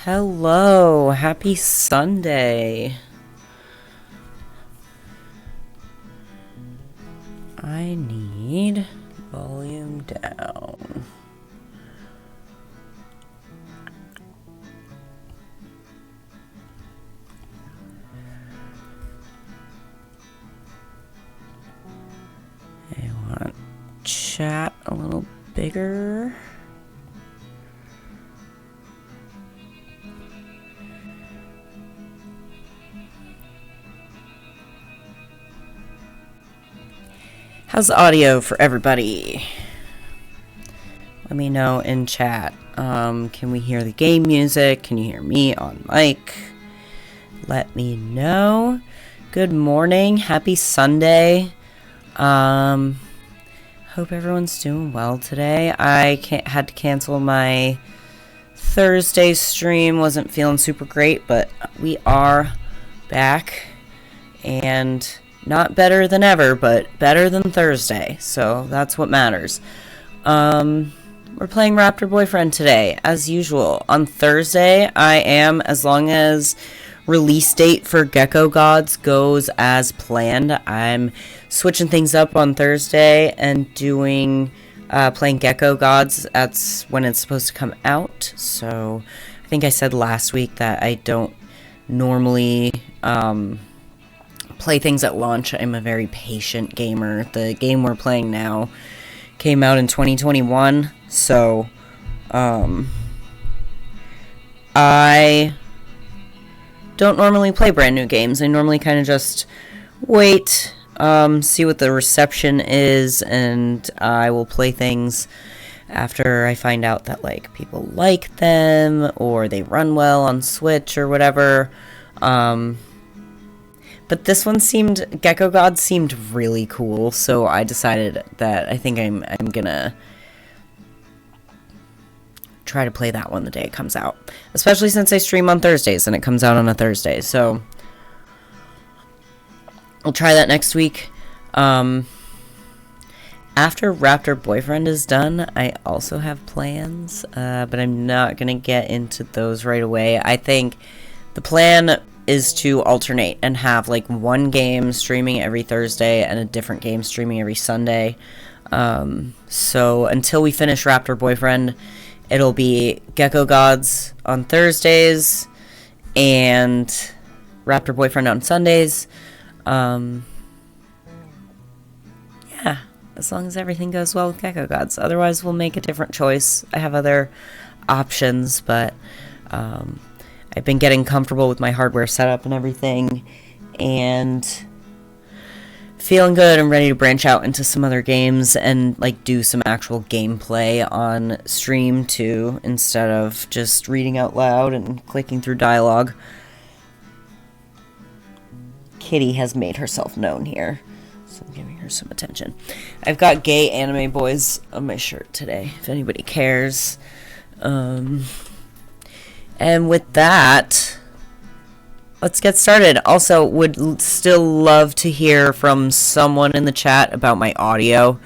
Hello, happy Sunday. I need volume down. I want chat a little bigger. How's audio for everybody? Let me know in chat. Can we hear the game music? Can you hear me on mic? Let me know. Good morning. Happy Sunday. Hope everyone's doing well today. I had to cancel my Thursday stream. Wasn't feeling super great, but we are back. And not better than ever, but better than Thursday. So that's what matters. We're playing Raptor Boyfriend today, as usual. On Thursday, I am, as long as release date for Gecko Gods goes as planned, I'm switching things up on Thursday and doing playing Gecko Gods. That's when it's supposed to come out. So I think I said last week that I don't normally play things at launch. I'm a very patient gamer. The game we're playing now came out in 2021, so I don't normally play brand new games. I normally kind of just wait, see what the reception is, and I will play things after I find out that like people like them or they run well on Switch or whatever. But this one Gecko God seemed really cool, so I decided that I think I'm gonna try to play that one the day it comes out. Especially since I stream on Thursdays and it comes out on a Thursday, so I'll try that next week. After Raptor Boyfriend is done, I also have plans, but I'm not gonna get into those right away. I think the plan is to alternate and have like one game streaming every Thursday and a different game streaming every Sunday. So until we finish Raptor Boyfriend, it'll be Gecko Gods on Thursdays and Raptor Boyfriend on Sundays. Yeah, as long as everything goes well with Gecko Gods. Otherwise, we'll make a different choice. I have other options, but I've been getting comfortable with my hardware setup and everything, and feeling good and ready to branch out into some other games and like do some actual gameplay on stream too, instead of just reading out loud and clicking through dialogue. Kitty has made herself known here, so I'm giving her some attention. I've got gay anime boys on my shirt today, if anybody cares. And with that, let's get started. Also, would still love to hear from someone in the chat about my audio,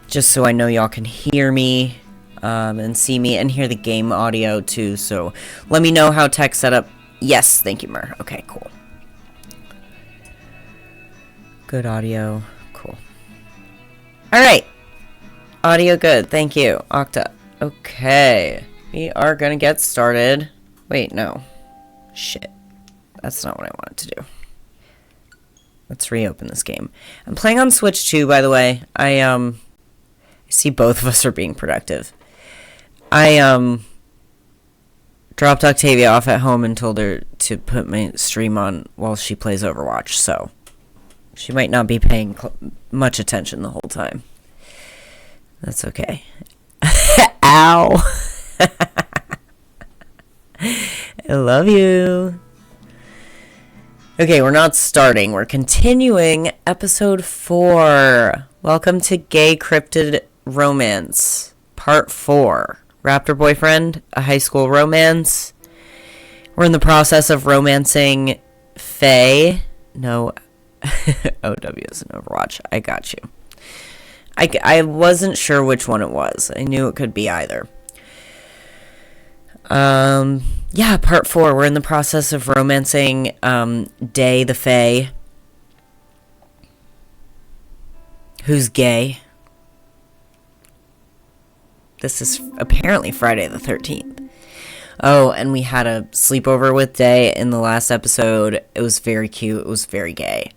just so I know y'all can hear me and see me and hear the game audio too. So let me know how tech setup. Yes, thank you, Mer. Okay, cool. Good audio. Cool. All right. Audio good. Thank you, Octa. Okay. We are gonna get started. Wait, no. Shit. That's not what I wanted to do. Let's reopen this game. I'm playing on Switch too, by the way. I see both of us are being productive. I dropped Octavia off at home and told her to put my stream on while she plays Overwatch, so she might not be paying much attention the whole time. That's okay. Ow! I love you. Okay, we're not starting. We're continuing episode 4. Welcome to Gay Cryptid Romance, part 4. Raptor Boyfriend, a high school romance. We're in the process of romancing Faye. No, OW is an Overwatch. I got you. I wasn't sure which one it was. I knew it could be either. Yeah, part 4. We're in the process of romancing Day the Fae, who's gay. This is apparently Friday the 13th. Oh, and we had a sleepover with Day in the last episode. It was very cute. It was very gay.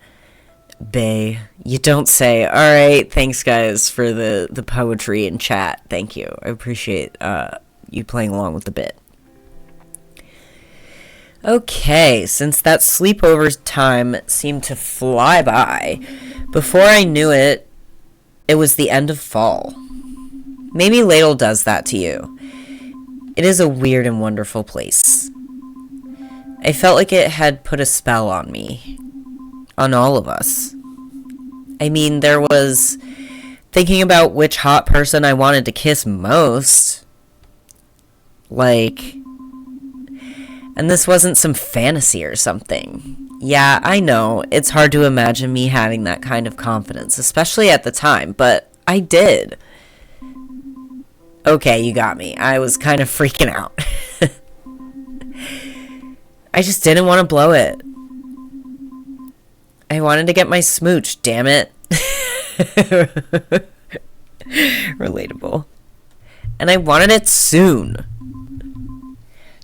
Bay. You don't say. All right, thanks guys for the poetry in chat. Thank you. I appreciate you playing along with the bit. Okay, since that sleepover time seemed to fly by, before I knew it, it was the end of fall. Maybe Ladle does that to you. It is a weird and wonderful place. I felt like it had put a spell on me. On all of us. I mean, there was thinking about which hot person I wanted to kiss most. Like, and this wasn't some fantasy or something. Yeah, I know, it's hard to imagine me having that kind of confidence, especially at the time, but I did. Okay, you got me. I was kind of freaking out. I just didn't want to blow it. I wanted to get my smooch, damn it. Relatable. And I wanted it soon.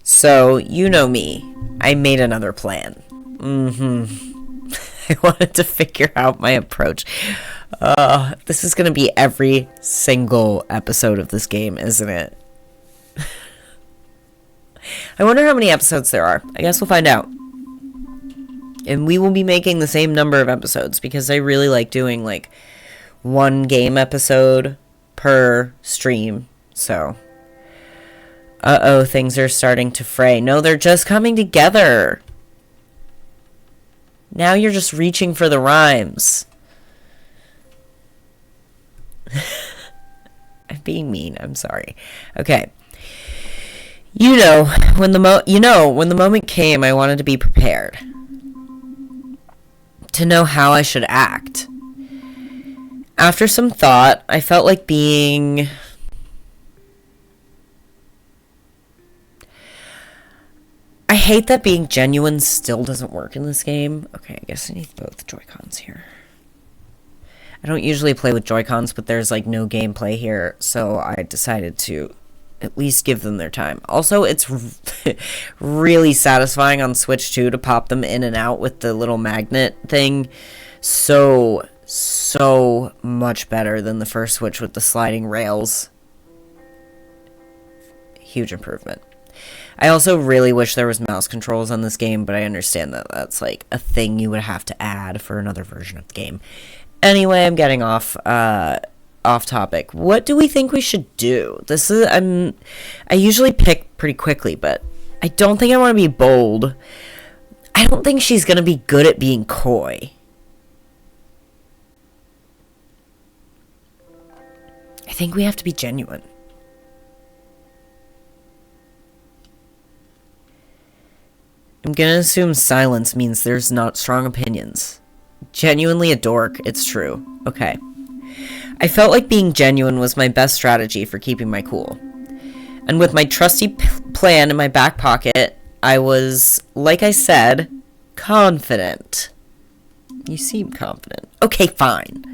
So, you know me. I made another plan. I wanted to figure out my approach. This is going to be every single episode of this game, isn't it? I wonder how many episodes there are. I guess we'll find out. And we will be making the same number of episodes because I really like doing like one game episode per stream. So, things are starting to fray. No, they're just coming together. Now you're just reaching for the rhymes. I'm being mean. I'm sorry. Okay. When the moment came, I wanted to be prepared. To know how I should act. After some thought, I felt like being... I hate that being genuine still doesn't work in this game. Okay, I guess I need both Joy-Cons here. I don't usually play with Joy-Cons, but there's like no gameplay here, so I decided to at least give them their time. Also, it's really satisfying on Switch 2 to pop them in and out with the little magnet thing. So much better than the first Switch with the sliding rails. Huge improvement. I also really wish there was mouse controls on this game, but I understand that that's like a thing you would have to add for another version of the game. Anyway, I'm getting off topic. What do we think we should do? I usually pick pretty quickly, but I don't think I want to be bold. I don't think she's going to be good at being coy. I think we have to be genuine. I'm gonna assume silence means there's not strong opinions. Genuinely a dork, it's true. Okay. I felt like being genuine was my best strategy for keeping my cool. And with my trusty plan in my back pocket, I was, like I said, confident. You seem confident. Okay, fine.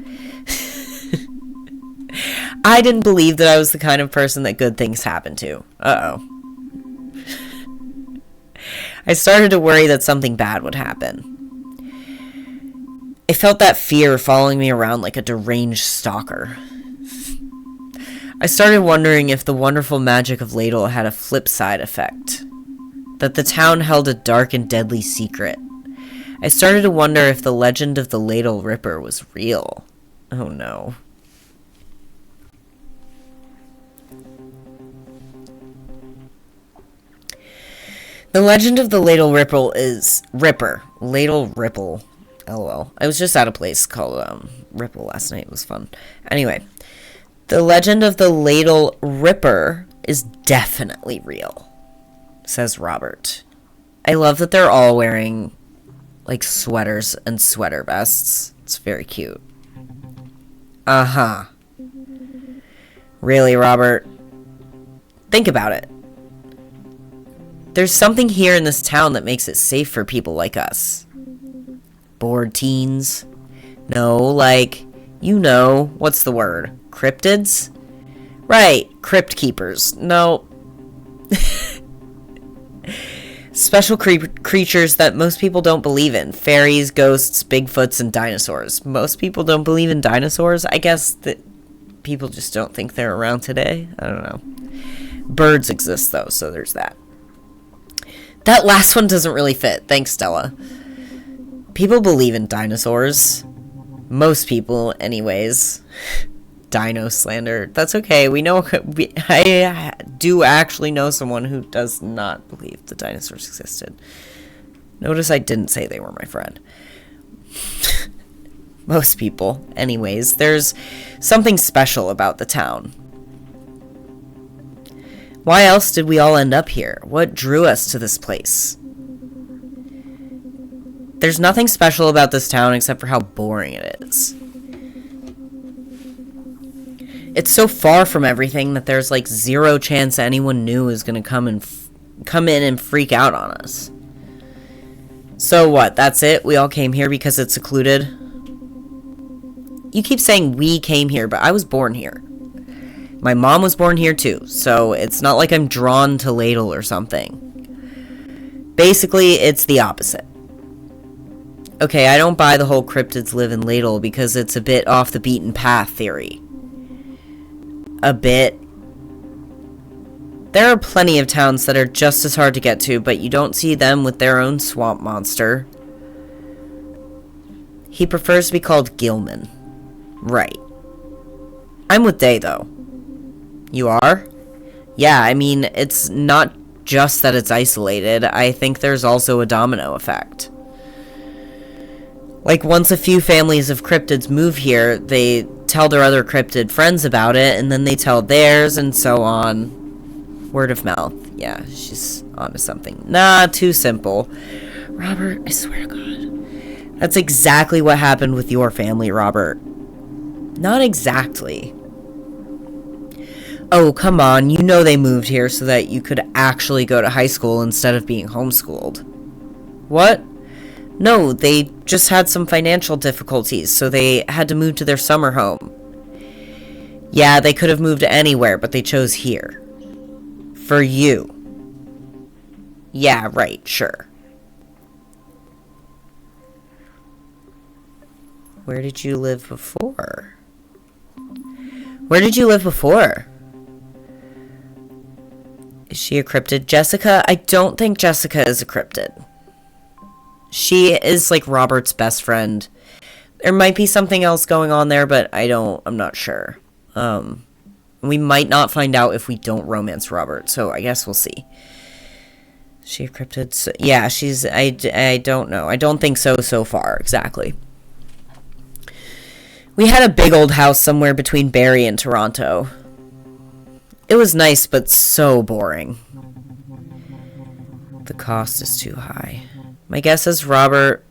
I didn't believe that I was the kind of person that good things happen to. Uh-oh. I started to worry that something bad would happen. I felt that fear following me around like a deranged stalker. I started wondering if the wonderful magic of Ladle had a flip side effect. That the town held a dark and deadly secret. I started to wonder if the legend of the Ladle Ripper was real. Oh no. The legend of the Ladle Ripper. Ladle Ripple. LOL. I was just at a place called Ripple last night. It was fun. Anyway. The legend of the Ladle Ripper is definitely real, says Robert. I love that they're all wearing, like, sweaters and sweater vests. It's very cute. Uh-huh. Really, Robert? Think about it. There's something here in this town that makes it safe for people like us. Bored teens? No, like, you know, what's the word? Cryptids? Right, crypt keepers. No. Special creatures that most people don't believe in. Fairies, ghosts, Bigfoots, and dinosaurs. Most people don't believe in dinosaurs? I guess that people just don't think they're around today. I don't know. Birds exist, though, so there's that. That last one doesn't really fit. Thanks, Stella. People believe in dinosaurs. Most people, anyways. Dino slander. That's okay. We know. I do actually know someone who does not believe the dinosaurs existed. Notice I didn't say they were my friend. Most people, anyways. There's something special about the town. Why else did we all end up here? What drew us to this place? There's nothing special about this town except for how boring it is. It's so far from everything that there's like zero chance anyone new is going to come in and freak out on us. So what? That's it? We all came here because it's secluded? You keep saying we came here, but I was born here. My mom was born here too, so it's not like I'm drawn to Ladle or something. Basically, it's the opposite. Okay, I don't buy the whole cryptids live in Ladle because it's a bit off the beaten path theory. A bit. There are plenty of towns that are just as hard to get to, but you don't see them with their own swamp monster. He prefers to be called Gilman. Right. I'm with Day, though. You are? Yeah, I mean, it's not just that it's isolated. I think there's also a domino effect. Like, once a few families of cryptids move here, they tell their other cryptid friends about it, and then they tell theirs, and so on. Word of mouth. Yeah, she's onto something. Nah, too simple. Robert, I swear to God. That's exactly what happened with your family, Robert. Not exactly. Oh, come on. You know they moved here so that you could actually go to high school instead of being homeschooled. What? No, they just had some financial difficulties, so they had to move to their summer home. Yeah, they could have moved anywhere, but they chose here. For you. Yeah, right, sure. Where did you live before? Where did you live before? Is she a cryptid? Jessica? I don't think Jessica is a cryptid. She is like Robert's best friend. There might be something else going on there, but I'm not sure. We might not find out if we don't romance Robert, so I guess we'll see. Is she a cryptid? So, yeah, she's, I don't know. I don't think so far, exactly. We had a big old house somewhere between Barrie and Toronto. It was nice, but so boring. The cost is too high. My guess is Robert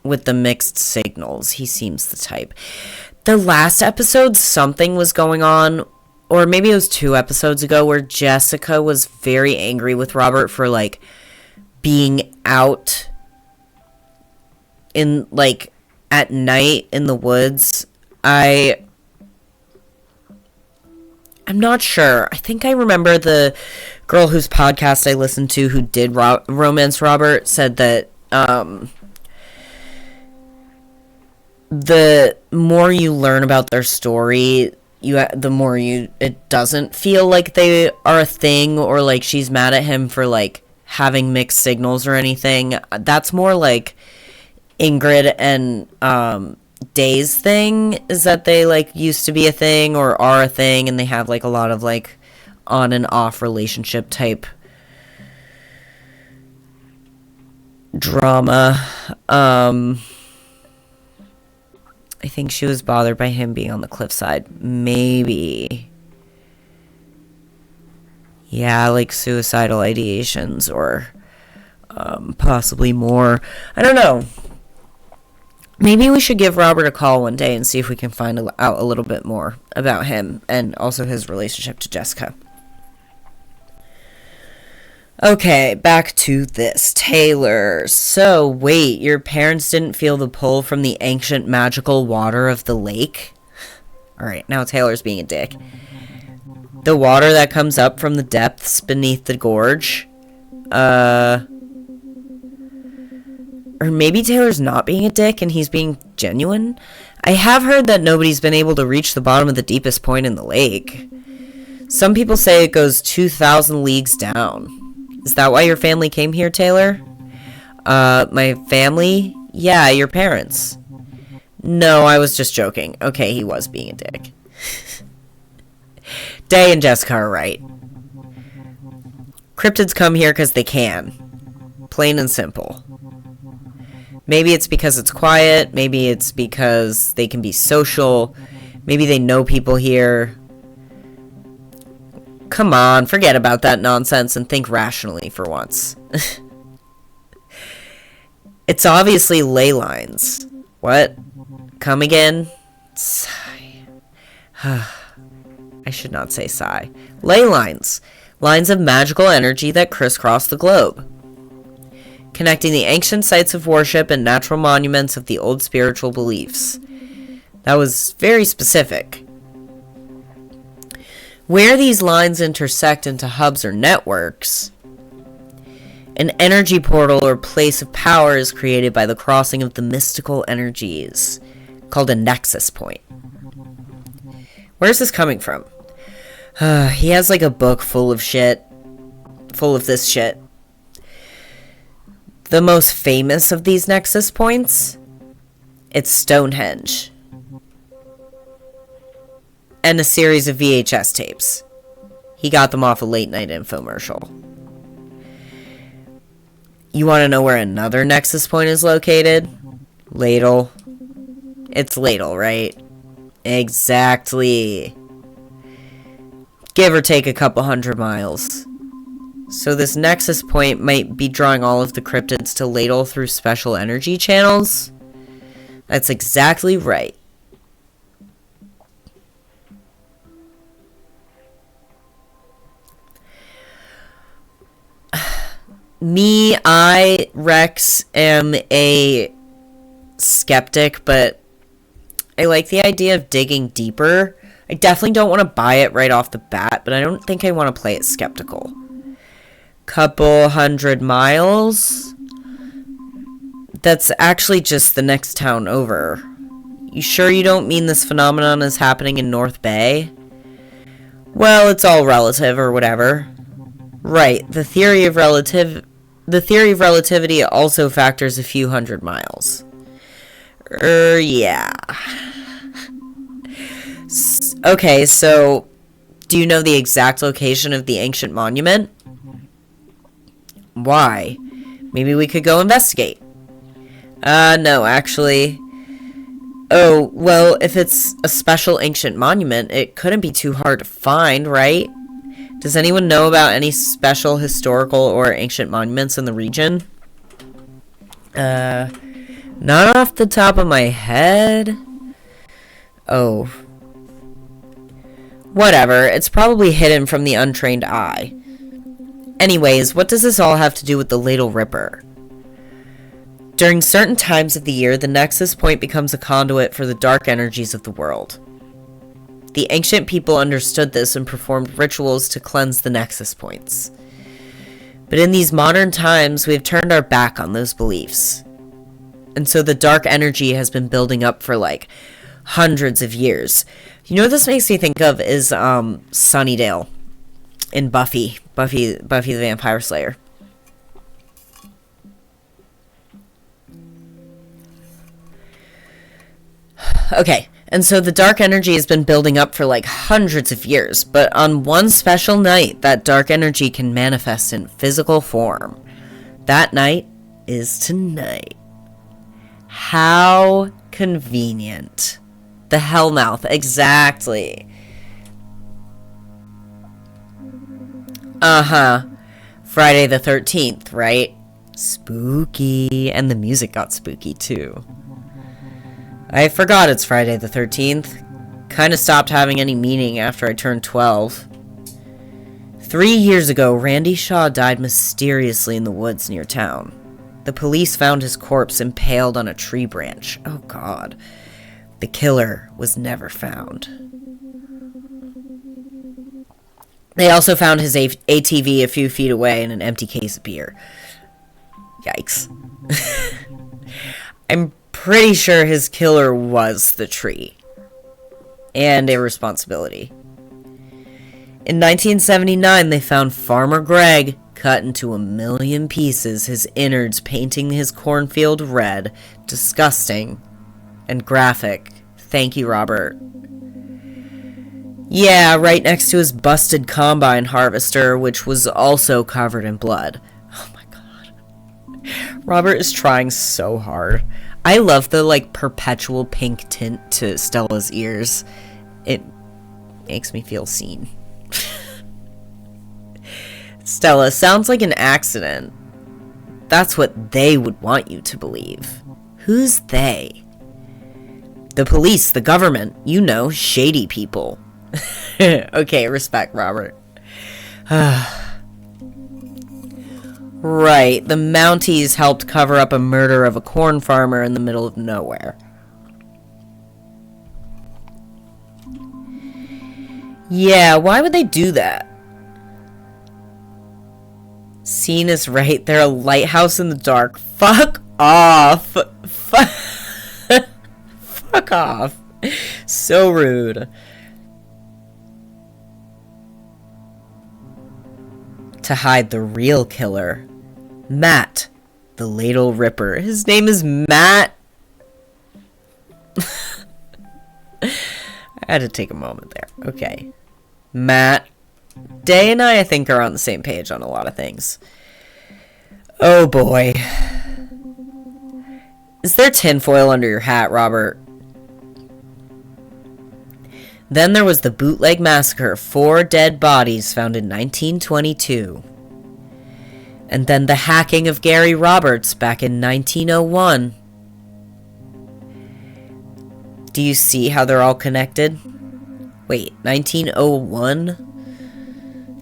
with the mixed signals. He seems the type. The last episode, something was going on, or maybe it was 2 episodes ago, where Jessica was very angry with Robert for, like, being out in, like, at night in the woods. I'm not sure. I think I remember the girl whose podcast I listened to who did romance Robert said that the more you learn about their story, the more it doesn't feel like they are a thing, or like she's mad at him for like having mixed signals or anything. That's more like Ingrid and Day's thing, is that they like used to be a thing or are a thing, and they have like a lot of like on and off relationship type drama. I think she was bothered by him being on the cliffside. Maybe. Yeah, like suicidal ideations, or possibly more. I don't know. Maybe we should give Robert a call one day and see if we can find out a little bit more about him and also his relationship to Jessica. Okay, back to this. Taylor. So, wait, your parents didn't feel the pull from the ancient magical water of the lake? Alright, now Taylor's being a dick. The water that comes up from the depths beneath the gorge? Or maybe Taylor's not being a dick and he's being genuine? I have heard that nobody's been able to reach the bottom of the deepest point in the lake. Some people say it goes 2,000 leagues down. Is that why your family came here, Taylor? My family? Yeah, your parents. No, I was just joking. Okay, he was being a dick. Day and Jessica are right. Cryptids come here because they can. Plain and simple. Maybe it's because it's quiet. Maybe it's because they can be social. Maybe they know people here. Come on, forget about that nonsense and think rationally for once. It's obviously ley lines. What? Come again? Sigh. I should not say sigh. Ley lines. Lines of magical energy that crisscross the globe, connecting the ancient sites of worship and natural monuments of the old spiritual beliefs. That was very specific. Where these lines intersect into hubs or networks, an energy portal or place of power is created by the crossing of the mystical energies, called a nexus point. Where's this coming from? He has like a book full of shit. Full of this shit. The most famous of these nexus points? It's Stonehenge. And a series of VHS tapes. He got them off a late-night infomercial. You want to know where another nexus point is located? Ladle. It's Ladle, right? Exactly. Give or take a couple 100 miles. So this nexus point might be drawing all of the cryptids to Ladle through special energy channels? That's exactly right. I, Rex, am a skeptic, but I like the idea of digging deeper. I definitely don't want to buy it right off the bat, but I don't think I want to play it skeptical. Couple 100 miles? That's actually just the next town over. You sure you don't mean this phenomenon is happening in North Bay? Well, it's all relative or whatever. Right, the theory of relativity also factors a few 100 miles. Yeah. Okay, so do you know the exact location of the ancient monument? Why? Maybe we could go investigate. No, actually. Oh, well, if it's a special ancient monument, it couldn't be too hard to find, right? Does anyone know about any special historical or ancient monuments in the region? Not off the top of my head. Oh. Whatever, it's probably hidden from the untrained eye. Anyways, what does this all have to do with the Ladle Ripper? During certain times of the year, the nexus point becomes a conduit for the dark energies of the world. The ancient people understood this and performed rituals to cleanse the nexus points. But in these modern times, we have turned our back on those beliefs. And so the dark energy has been building up for like hundreds of years. You know what this makes me think of is Sunnydale in Buffy the Vampire Slayer. Okay, and so the dark energy has been building up for like hundreds of years, but on one special night, that dark energy can manifest in physical form. That night is tonight. How convenient. The Hellmouth, exactly. Friday the 13th, right? Spooky. And the music got spooky, too. I forgot it's Friday the 13th. Kinda stopped having any meaning after I turned 12. 3 years ago, Randy Shaw died mysteriously in the woods near town. The police found his corpse impaled on a tree branch. Oh God. The killer was never found. They also found his ATV a few feet away and an empty case of beer. Yikes. I'm pretty sure his killer was the tree. And irresponsibility. In 1979, they found Farmer Greg cut into 1,000,000 pieces, his innards painting his cornfield red. Disgusting and graphic. Thank you, Robert. Yeah, right next to his busted combine harvester, which was also covered in blood. Oh my God. Robert is trying so hard. I love the, like, perpetual pink tint to Stella's ears. It makes me feel seen. Stella, sounds like an accident. That's what they would want you to believe. Who's they? The police, the government, you know, shady people. Okay, respect, Robert. Right, the Mounties helped cover up a murder of a corn farmer in the middle of nowhere. Yeah, why would they do that? Scene is right, they're a lighthouse in the dark. Fuck off. Fuck off. So rude. To hide the real killer, Matt, the Ladle Ripper. His name is Matt. I had to take a moment there. Okay. Matt. Day and I think, are on the same page on a lot of things. Oh boy. Is there tinfoil under your hat, Robert? Then there was the bootleg massacre, 4 dead bodies found in 1922. And then the hacking of Gary Roberts back in 1901. Do you see how they're all connected? Wait, 1901?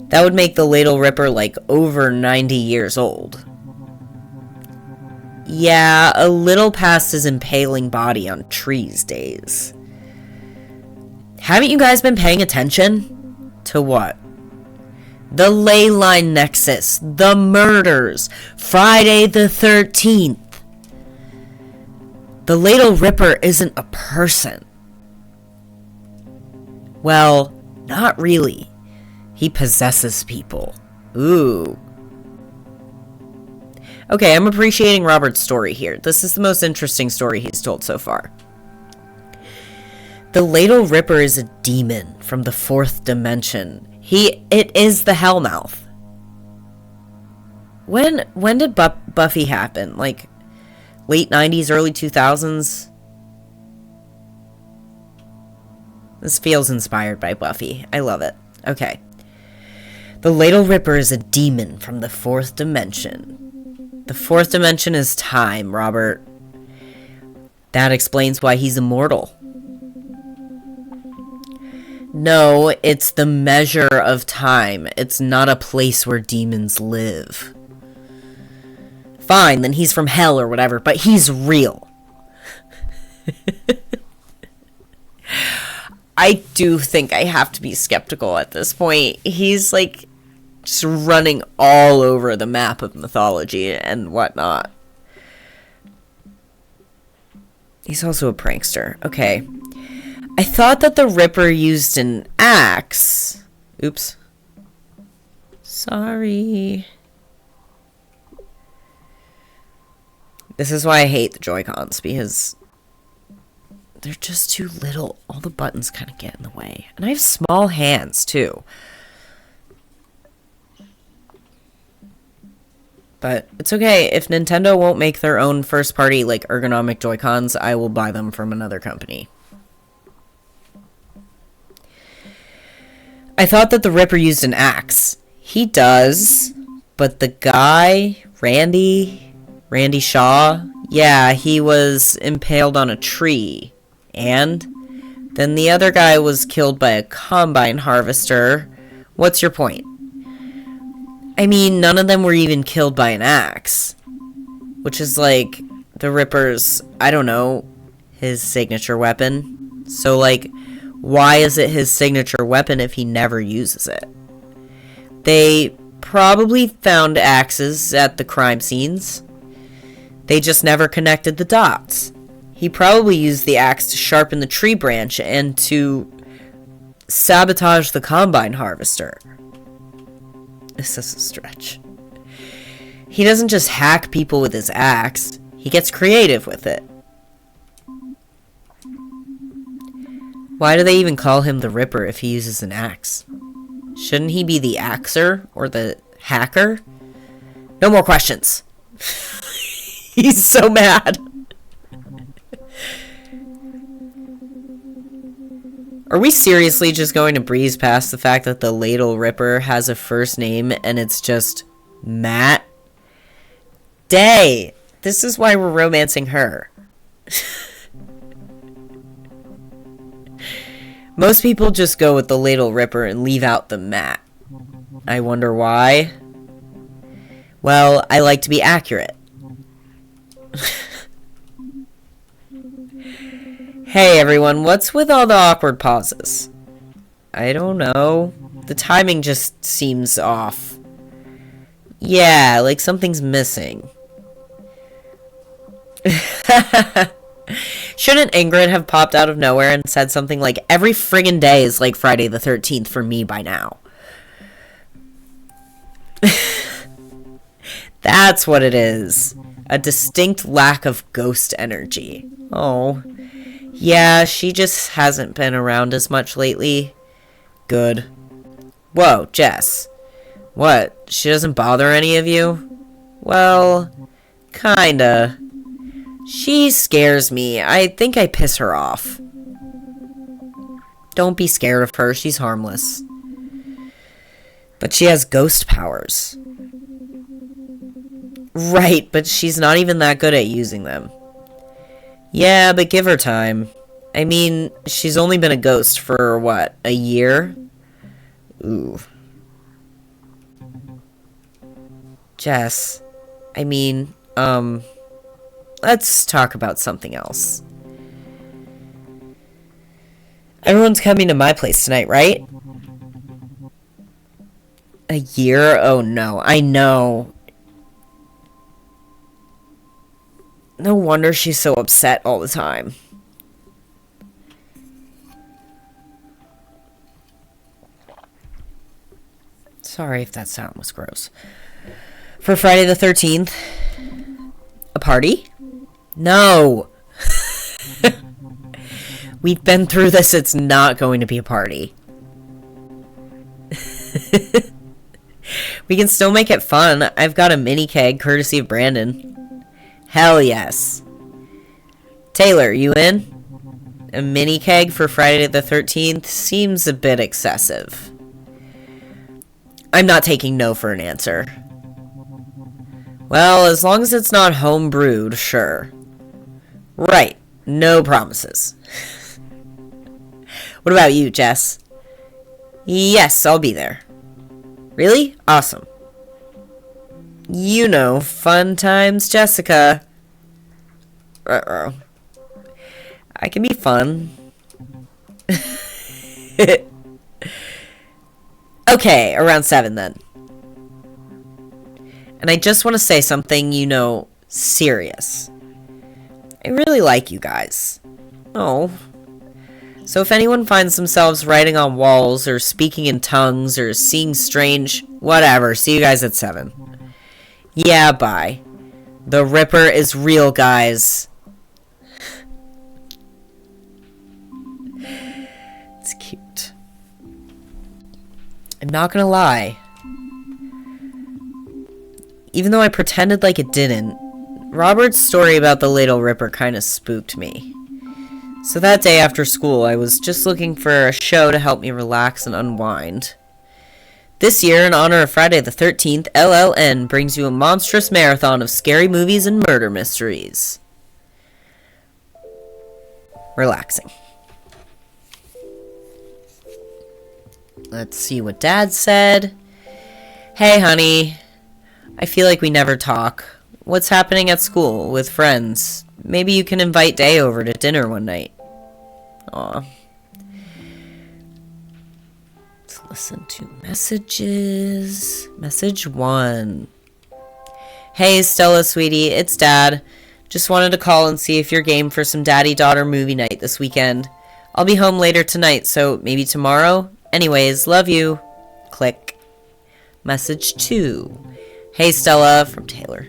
That would make the Ladle Ripper like over 90 years old. Yeah, a little past his impaling body on trees days. Haven't you guys been paying attention? To what? The ley line nexus, the murders, Friday the 13th. The Ladle Ripper isn't a person. Well, not really. He possesses people. Ooh. Okay, I'm appreciating Robert's story here. This is the most interesting story he's told so far. The Ladle Ripper is a demon from the 4th dimension. It is the Hellmouth. When did Buffy happen? Like, late 90s, early 2000s? This feels inspired by Buffy. I love it. Okay. The Ladle Ripper is a demon from the 4th dimension. The 4th dimension is time, Robert. That explains why he's immortal. No, it's the measure of time. It's not a place where demons live. Fine, then he's from hell or whatever, but he's real. I do think I have to be skeptical at this point. He's like just running all over the map of mythology and whatnot. He's also a prankster. Okay. I thought that the Ripper used an axe. Oops. Sorry. This is why I hate the Joy-Cons, because they're just too little. All the buttons kind of get in the way. And I have small hands, too. But it's okay. If Nintendo won't make their own first-party, like, ergonomic Joy-Cons, I will buy them from another company. I thought that the Ripper used an axe. He does, but the guy, Randy Shaw, yeah, he was impaled on a tree. And then the other guy was killed by a combine harvester. What's your point? I mean, none of them were even killed by an axe. Which is like the Ripper's, I don't know, his signature weapon. So, like, why is it his signature weapon if he never uses it? They probably found axes at the crime scenes. They just never connected the dots. He probably used the axe to sharpen the tree branch and to sabotage the combine harvester. This is a stretch. He doesn't just hack people with his axe. He gets creative with it. Why do they even call him the Ripper if he uses an axe? Shouldn't he be the axer or the hacker? No more questions. He's so mad. Are we seriously just going to breeze past the fact that the Ladle Ripper has a first name and it's just Matt? Day! This is why we're romancing her. Most people just go with the Ladle Ripper and leave out the Matt. I wonder why? Well, I like to be accurate. Hey everyone, what's with all the awkward pauses? I don't know. The timing just seems off. Yeah, like something's missing. Shouldn't Ingrid have popped out of nowhere and said something like, every friggin' day is like Friday the 13th for me by now? That's what it is. A distinct lack of ghost energy. Oh. Yeah, she just hasn't been around as much lately. Good. Whoa, Jess. What? She doesn't bother any of you? Well, kinda. She scares me. I think I piss her off. Don't be scared of her. She's harmless. But she has ghost powers. Right, but she's not even that good at using them. Yeah, but give her time. I mean, she's only been a ghost for, what, a year? Ooh. Jess, I mean, let's talk about something else. Everyone's coming to my place tonight, right? A year? Oh no, I know. No wonder she's so upset all the time. Sorry if that sound was gross. For Friday the 13th, a party? No! We've been through this, it's not going to be a party. We can still make it fun. I've got a mini keg courtesy of Brandon. Hell yes. Taylor, you in? A mini keg for Friday the 13th seems a bit excessive. I'm not taking no for an answer. Well, as long as it's not home brewed, sure. Right. No promises. What about you, Jess? Yes, I'll be there. Really? Awesome. You know, fun times, Jessica. Uh-oh. I can be fun. Okay, around 7 then. And I just want to say something, you know, serious. I really like you guys. Oh. So if anyone finds themselves writing on walls, or speaking in tongues, or seeing strange... Whatever, see you guys at 7. Yeah, bye. The Ripper is real, guys. It's cute. I'm not gonna lie. Even though I pretended like it didn't, Robert's story about the Ladle Ripper kind of spooked me. So that day after school, I was just looking for a show to help me relax and unwind. This year, in honor of Friday the 13th, LLN brings you a monstrous marathon of scary movies and murder mysteries. relaxing. Let's see what Dad said. Hey, honey. I feel like we never talk. What's happening at school with friends? Maybe you can invite Day over to dinner one night. Aw. Let's listen to messages. Message 1. Hey, Stella, sweetie. It's Dad. Just wanted to call and see if you're game for some daddy-daughter movie night this weekend. I'll be home later tonight, so maybe tomorrow? Anyways, love you. Click. Message 2. Hey, Stella, from Taylor.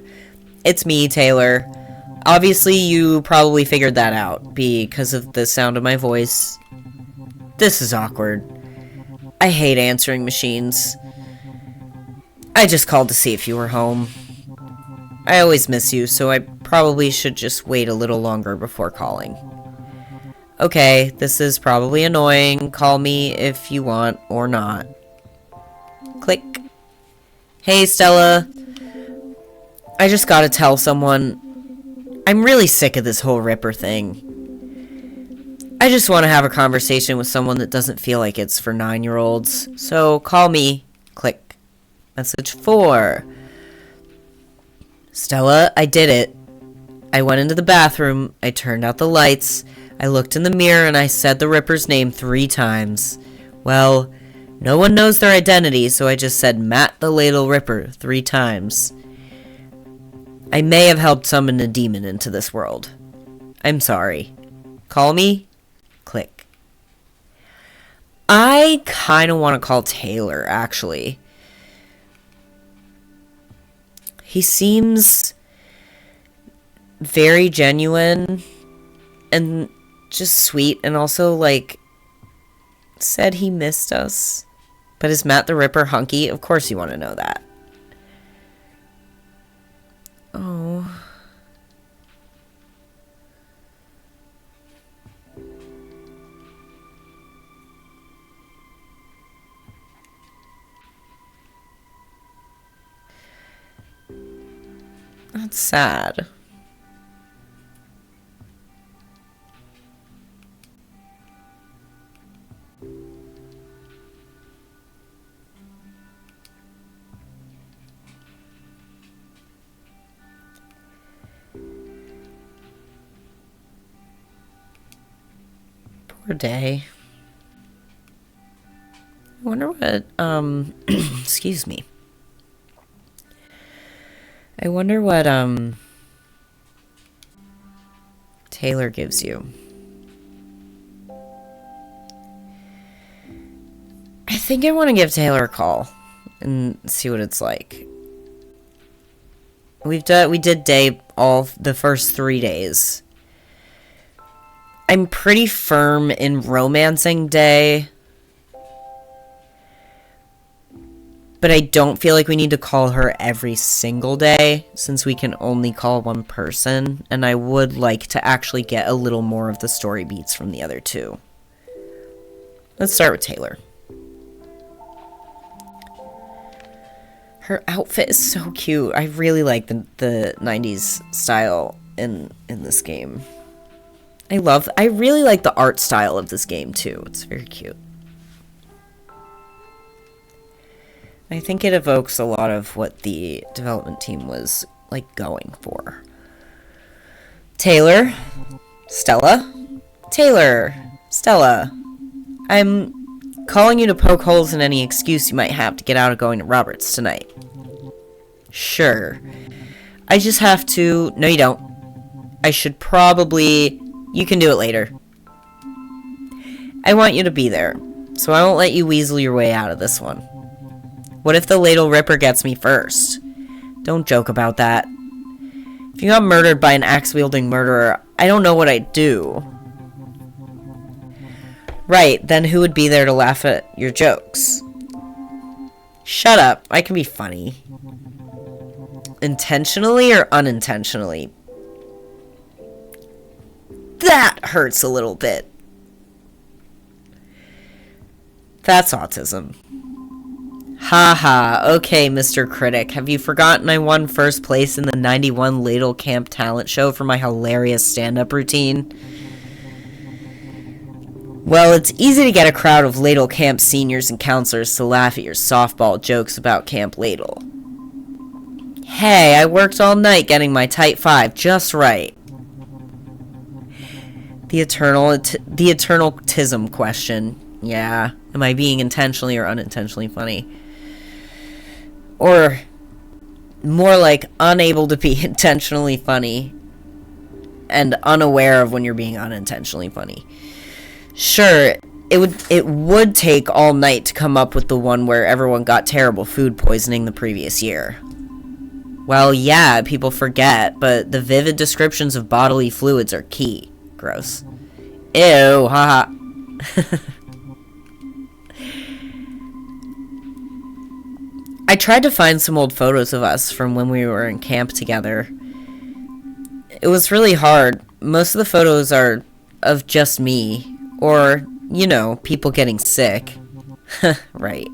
It's me, Taylor. Obviously, you probably figured that out because of the sound of my voice. This is awkward. I hate answering machines. I just called to see if you were home. I always miss you, so I probably should just wait a little longer before calling. Okay, this is probably annoying. Call me if you want or not. Click. Hey, Stella. I just gotta tell someone. I'm really sick of this whole Ripper thing. I just want to have a conversation with someone that doesn't feel like it's for 9-year-olds. So call me. Click. Message 4. Stella, I did it. I went into the bathroom, I turned out the lights, I looked in the mirror, and I said the Ripper's name 3 times. Well, no one knows their identity, so I just said Matt the Ladle Ripper 3 times. I may have helped summon a demon into this world. I'm sorry. Call me? Click. I kind of want to call Taylor, actually. He seems very genuine and just sweet, and also, like, said he missed us. But is Matt the Ripper hunky? Of course you want to know that. Oh. That's sad. Poor Day. I wonder what, excuse me. I wonder what, Taylor gives you. I think I want to give Taylor a call and see what it's like. We did Day all the first 3 days. I'm pretty firm in romancing Day. But I don't feel like we need to call her every single day, since we can only call one person, and I would like to actually get a little more of the story beats from the other 2. Let's start with Taylor. Her outfit is so cute. I really like the 90s style in this game. I really like the art style of this game too. It's very cute. I think it evokes a lot of what the development team was, like, going for. Taylor. Stella. Taylor. Stella. I'm calling you to poke holes in any excuse you might have to get out of going to Robert's tonight. Sure. I just have to... No, you don't. I should probably... You can do it later. I want you to be there, so I won't let you weasel your way out of this one. What if the Ladle Ripper gets me first? Don't joke about that. If you got murdered by an axe-wielding murderer, I don't know what I'd do. Right, then who would be there to laugh at your jokes? Shut up, I can be funny. Intentionally or unintentionally? That hurts a little bit. That's autism. Haha, okay, Mr. Critic. Have you forgotten I won first place in the 91 Ladle Camp talent show for my hilarious stand-up routine? Well, it's easy to get a crowd of Ladle Camp seniors and counselors to laugh at your softball jokes about Camp Ladle. Hey, I worked all night getting my tight 5 just right. The eternal tism question. Yeah, am I being intentionally or unintentionally funny? Or more like unable to be intentionally funny and unaware of when you're being unintentionally funny. Sure, it would take all night to come up with the one where everyone got terrible food poisoning the previous year. Well, yeah, people forget, but the vivid descriptions of bodily fluids are key. Gross. Ew, haha. I tried to find some old photos of us from when we were in camp together. It was really hard. Most of the photos are of just me, or, you know, people getting sick. Right.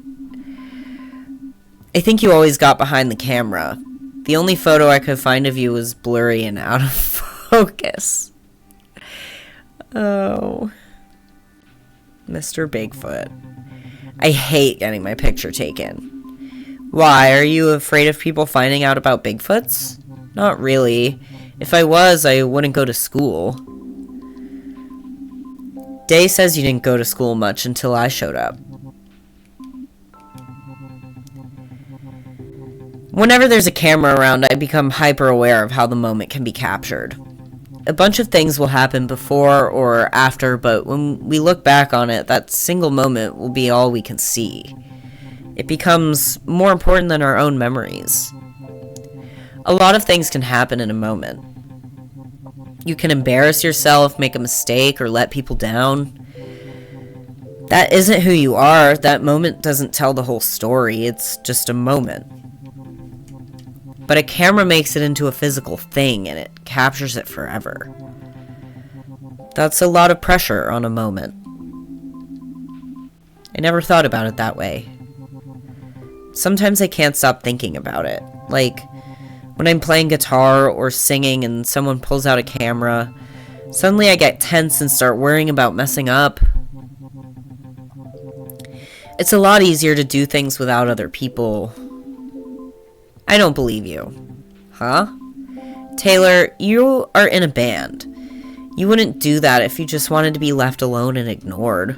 I think you always got behind the camera. The only photo I could find of you was blurry and out of focus. Oh. Mr. Bigfoot. I hate getting my picture taken. Why, are you afraid of people finding out about Bigfoots? Not really. If I was, I wouldn't go to school. Day says you didn't go to school much until I showed up. Whenever there's a camera around, I become hyper aware of how the moment can be captured. A bunch of things will happen before or after, but when we look back on it, that single moment will be all we can see. It becomes more important than our own memories. A lot of things can happen in a moment. You can embarrass yourself, make a mistake, or let people down. That isn't who you are. That moment doesn't tell the whole story. It's just a moment. But a camera makes it into a physical thing, and it captures it forever. That's a lot of pressure on a moment. I never thought about it that way. Sometimes I can't stop thinking about it. Like, when I'm playing guitar or singing and someone pulls out a camera, suddenly I get tense and start worrying about messing up. It's a lot easier to do things without other people. I don't believe you. Huh? Taylor, you are in a band. You wouldn't do that if you just wanted to be left alone and ignored.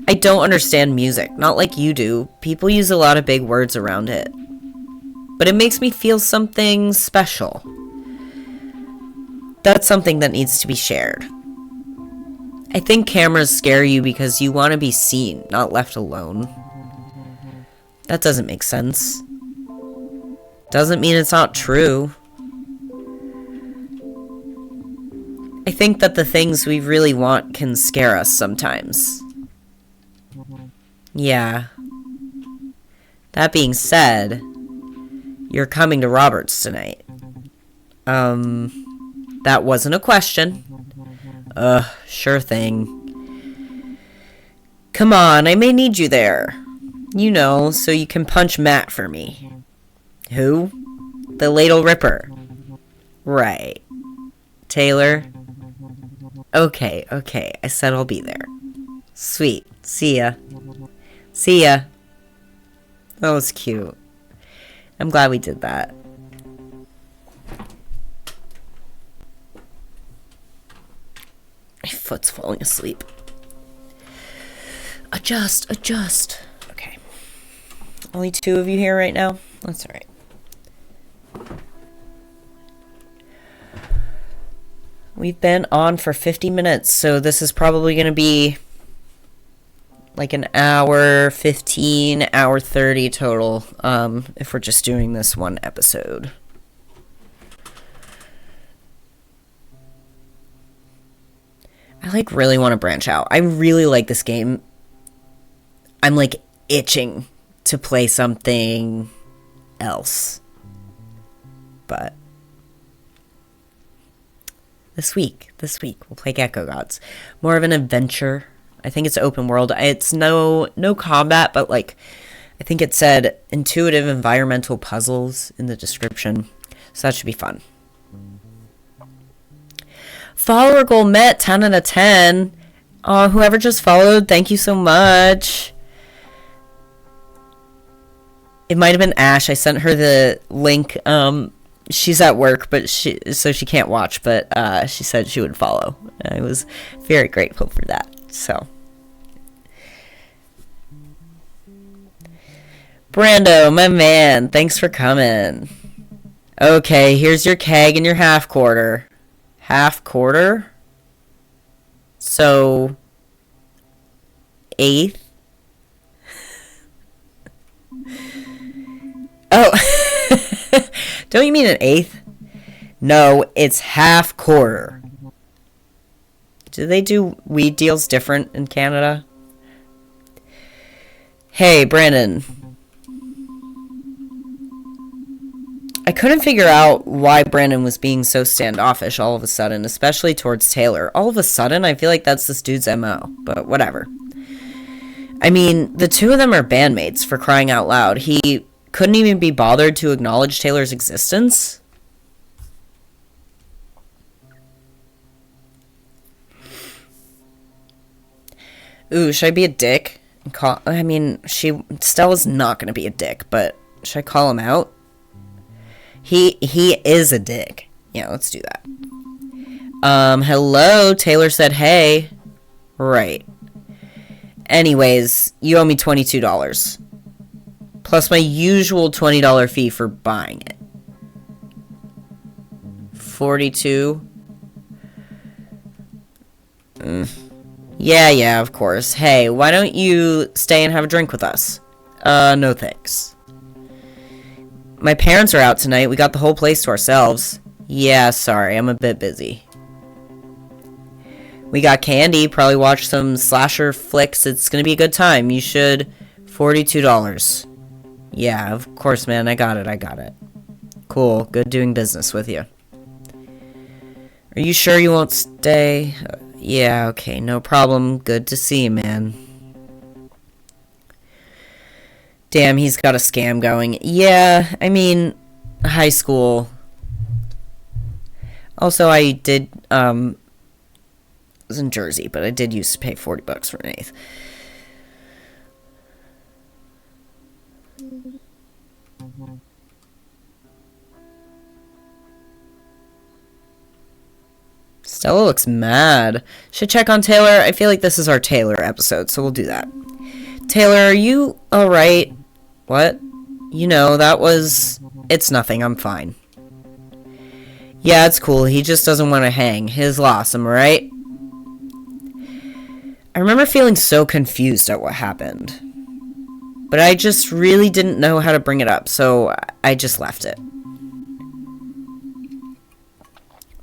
I don't understand music, not like you do. People use a lot of big words around it. But it makes me feel something special. That's something that needs to be shared. I think cameras scare you because you want to be seen, not left alone. That doesn't make sense. Doesn't mean it's not true. I think that the things we really want can scare us sometimes. Yeah. That being said, you're coming to Robert's tonight. That wasn't a question. Sure thing. Come on, I may need you there. You know, so you can punch Matt for me. Who? The Ladle Ripper. Right. Taylor? Okay, I said I'll be there. Sweet. See ya. See ya. That was cute. I'm glad we did that. My foot's falling asleep. Adjust. Okay. Only 2 of you here right now? That's alright. We've been on for 50 minutes, so this is probably going to be like an hour 15, hour 30 total, if we're just doing this one episode. I really want to branch out. I really like this game. I'm itching to play something else. But this week we'll play Gecko Gods. More of an adventure. I think it's open world. It's no combat, but I think it said intuitive environmental puzzles in the description. So that should be fun. Follower goal met, 10 out of 10. Whoever just followed, thank you so much. It might have been Ash. I sent her the link. She's at work, but so she can't watch, but she said she would follow. I was very grateful for that. So, Brando, my man, thanks for coming. Okay, here's your keg and your half quarter. Half quarter? So, eighth? Oh, don't you mean an eighth? No, it's half quarter. Do they do weed deals different in Canada? Hey, Brandon. I couldn't figure out why Brandon was being so standoffish all of a sudden, especially towards Taylor. All of a sudden, I feel like that's this dude's MO, but whatever. I mean, the two of them are bandmates, for crying out loud. He couldn't even be bothered to acknowledge Taylor's existence? Ooh, should I be a dick? I mean, Stella's not gonna be a dick, but should I call him out? He is a dick. Yeah, let's do that. Hello, Taylor said hey. Right. Anyways, you owe me $22. Plus my usual $20 fee for buying it. 42. Yeah, of course. Hey, why don't you stay and have a drink with us? No thanks. My parents are out tonight. We got the whole place to ourselves. Yeah, sorry, I'm a bit busy. We got candy, probably watch some slasher flicks. It's gonna be a good time. You should. $42. Yeah, of course, man. I got it. Cool. Good doing business with you. Are you sure you won't stay? Yeah, okay. No problem. Good to see you, man. Damn, he's got a scam going. Yeah, I mean, high school. Also, I did, was in Jersey, but I did used to pay $40 for an eighth. Stella looks mad. Should check on Taylor. I feel like this is our Taylor episode, so we'll do that. Taylor, are you alright? What? You know, that was... It's nothing, I'm fine. Yeah, it's cool. He just doesn't want to hang. His loss, am I right? I remember feeling so confused at what happened. But I just really didn't know how to bring it up, so I just left it.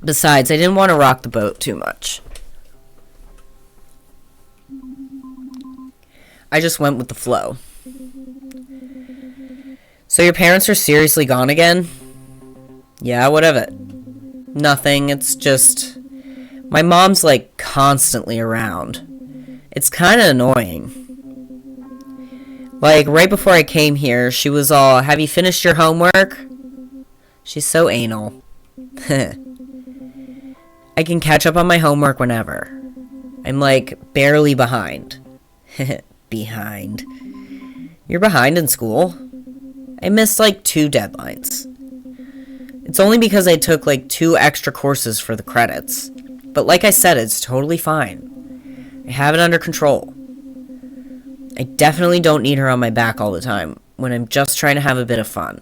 Besides, I didn't want to rock the boat too much. I just went with the flow. So your parents are seriously gone again? Yeah, what of it? Nothing, it's just... My mom's, like, constantly around. It's kinda annoying. Like, right before I came here, she was all, have you finished your homework? She's so anal. I can catch up on my homework whenever. I'm, like, barely behind. Behind. You're behind in school? I missed, like, 2 deadlines. It's only because I took, like, 2 extra courses for the credits. But like I said, it's totally fine. I have it under control. I definitely don't need her on my back all the time, when I'm just trying to have a bit of fun.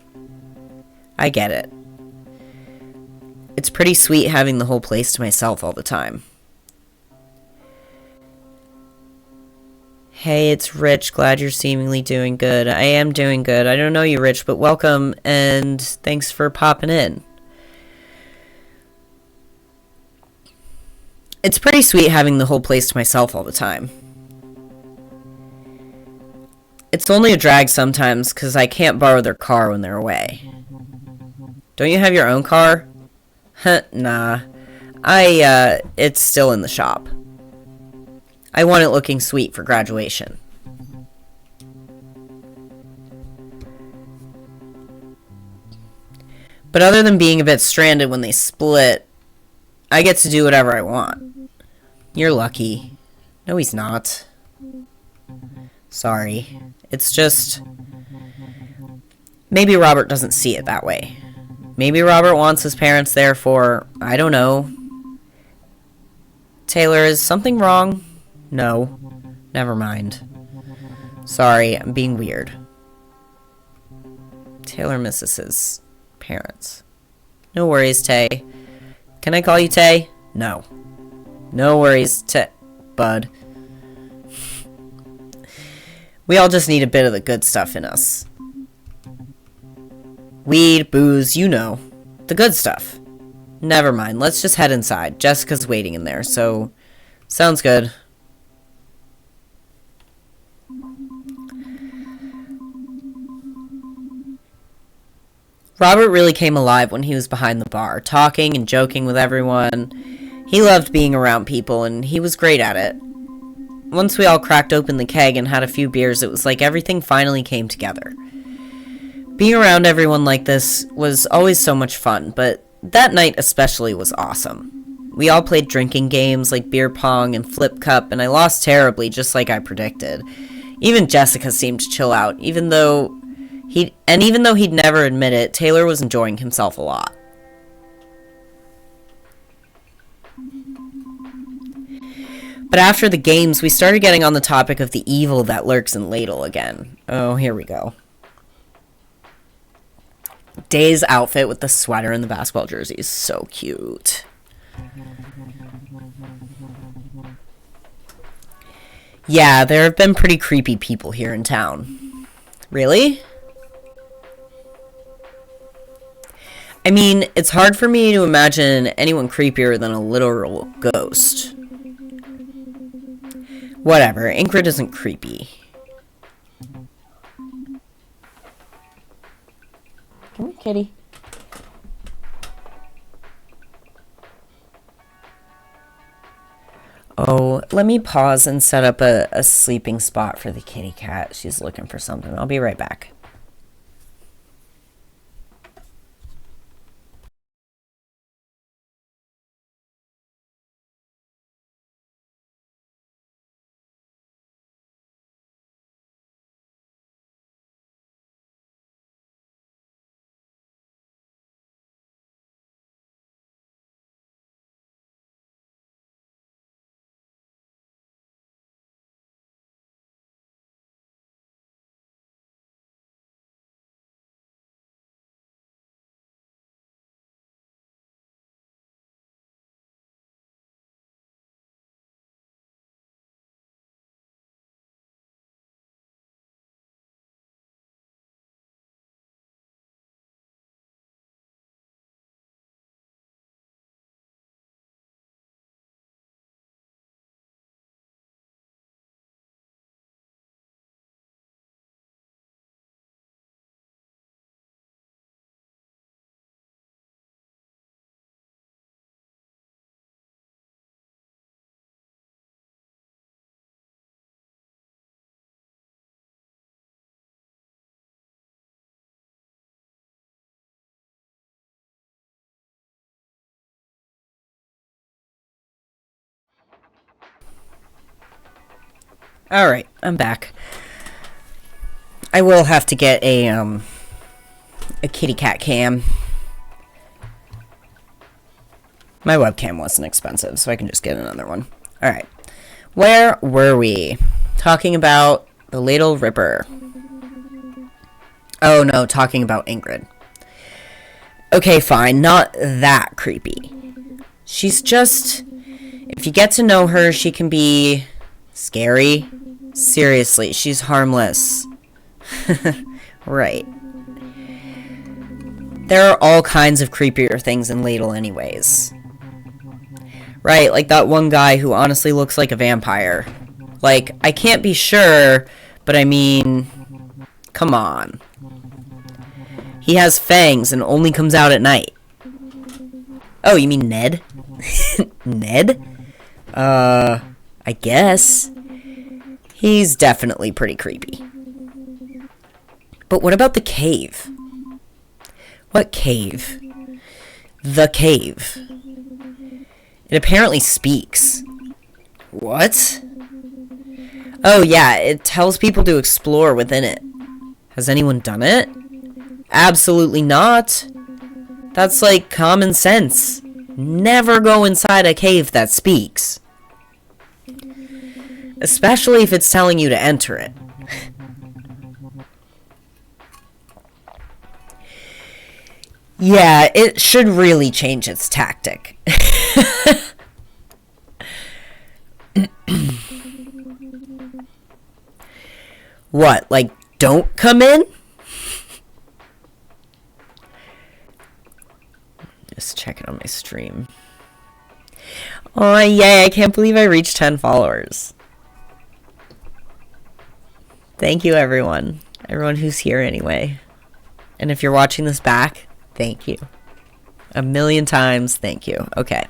I get it. It's pretty sweet having the whole place to myself all the time. Hey, it's Rich. Glad you're seemingly doing good. I am doing good. I don't know you, Rich, but welcome, and thanks for popping in. It's pretty sweet having the whole place to myself all the time. It's only a drag sometimes, because I can't borrow their car when they're away. Don't you have your own car? Huh, nah. It's still in the shop. I want it looking sweet for graduation. But other than being a bit stranded when they split, I get to do whatever I want. You're lucky. No, he's not. Sorry. It's just... maybe Robert doesn't see it that way. Maybe Robert wants his parents there for... I don't know. Taylor, is something wrong? No. Never mind. Sorry, I'm being weird. Taylor misses his parents. No worries, Tay. Can I call you Tay? No. No worries, Bud. We all just need a bit of the good stuff in us. Weed, booze, you know. The good stuff. Never mind, let's just head inside. Jessica's waiting in there, so... sounds good. Robert really came alive when he was behind the bar, talking and joking with everyone. He loved being around people, and he was great at it. Once we all cracked open the keg and had a few beers, it was like everything finally came together. Being around everyone like this was always so much fun, but that night especially was awesome. We all played drinking games like beer pong and flip cup, and I lost terribly, just like I predicted. Even Jessica seemed to chill out, even though he'd never admit it, Taylor was enjoying himself a lot. But after the games, we started getting on the topic of the evil that lurks in Ladle again. Oh, here we go. Day's outfit with the sweater and the basketball jersey is so cute. Yeah, there have been pretty creepy people here in town. Really? I mean, it's hard for me to imagine anyone creepier than a literal ghost. Whatever, Ingrid isn't creepy. Come here, kitty. Oh, let me pause and set up a sleeping spot for the kitty cat. She's looking for something. I'll be right back. Alright, I'm back. I will have to get a kitty cat cam. My webcam wasn't expensive, so I can just get another one. Alright. Where were we? Talking about the Ladle Ripper. Oh no, talking about Ingrid. Okay, fine, not that creepy. She's just... if you get to know her, she can be... scary. Seriously, she's harmless. Right. There are all kinds of creepier things in Ladle anyways. Right, like that one guy who honestly looks like a vampire. Like, I can't be sure, but I mean... come on. He has fangs and only comes out at night. Oh, you mean Ned? Ned? I guess. He's definitely pretty creepy. But what about the cave? What cave? The cave. It apparently speaks. What? Oh yeah, it tells people to explore within it. Has anyone done it? Absolutely not. That's like common sense. Never go inside a cave that speaks. Especially if it's telling you to enter it. Yeah, it should really change its tactic. What, like, don't come in? Just check it on my stream. Oh, yay, I can't believe I reached 10 followers. Thank you, everyone. Everyone who's here anyway. And if you're watching this back, thank you. A million times, thank you. Okay.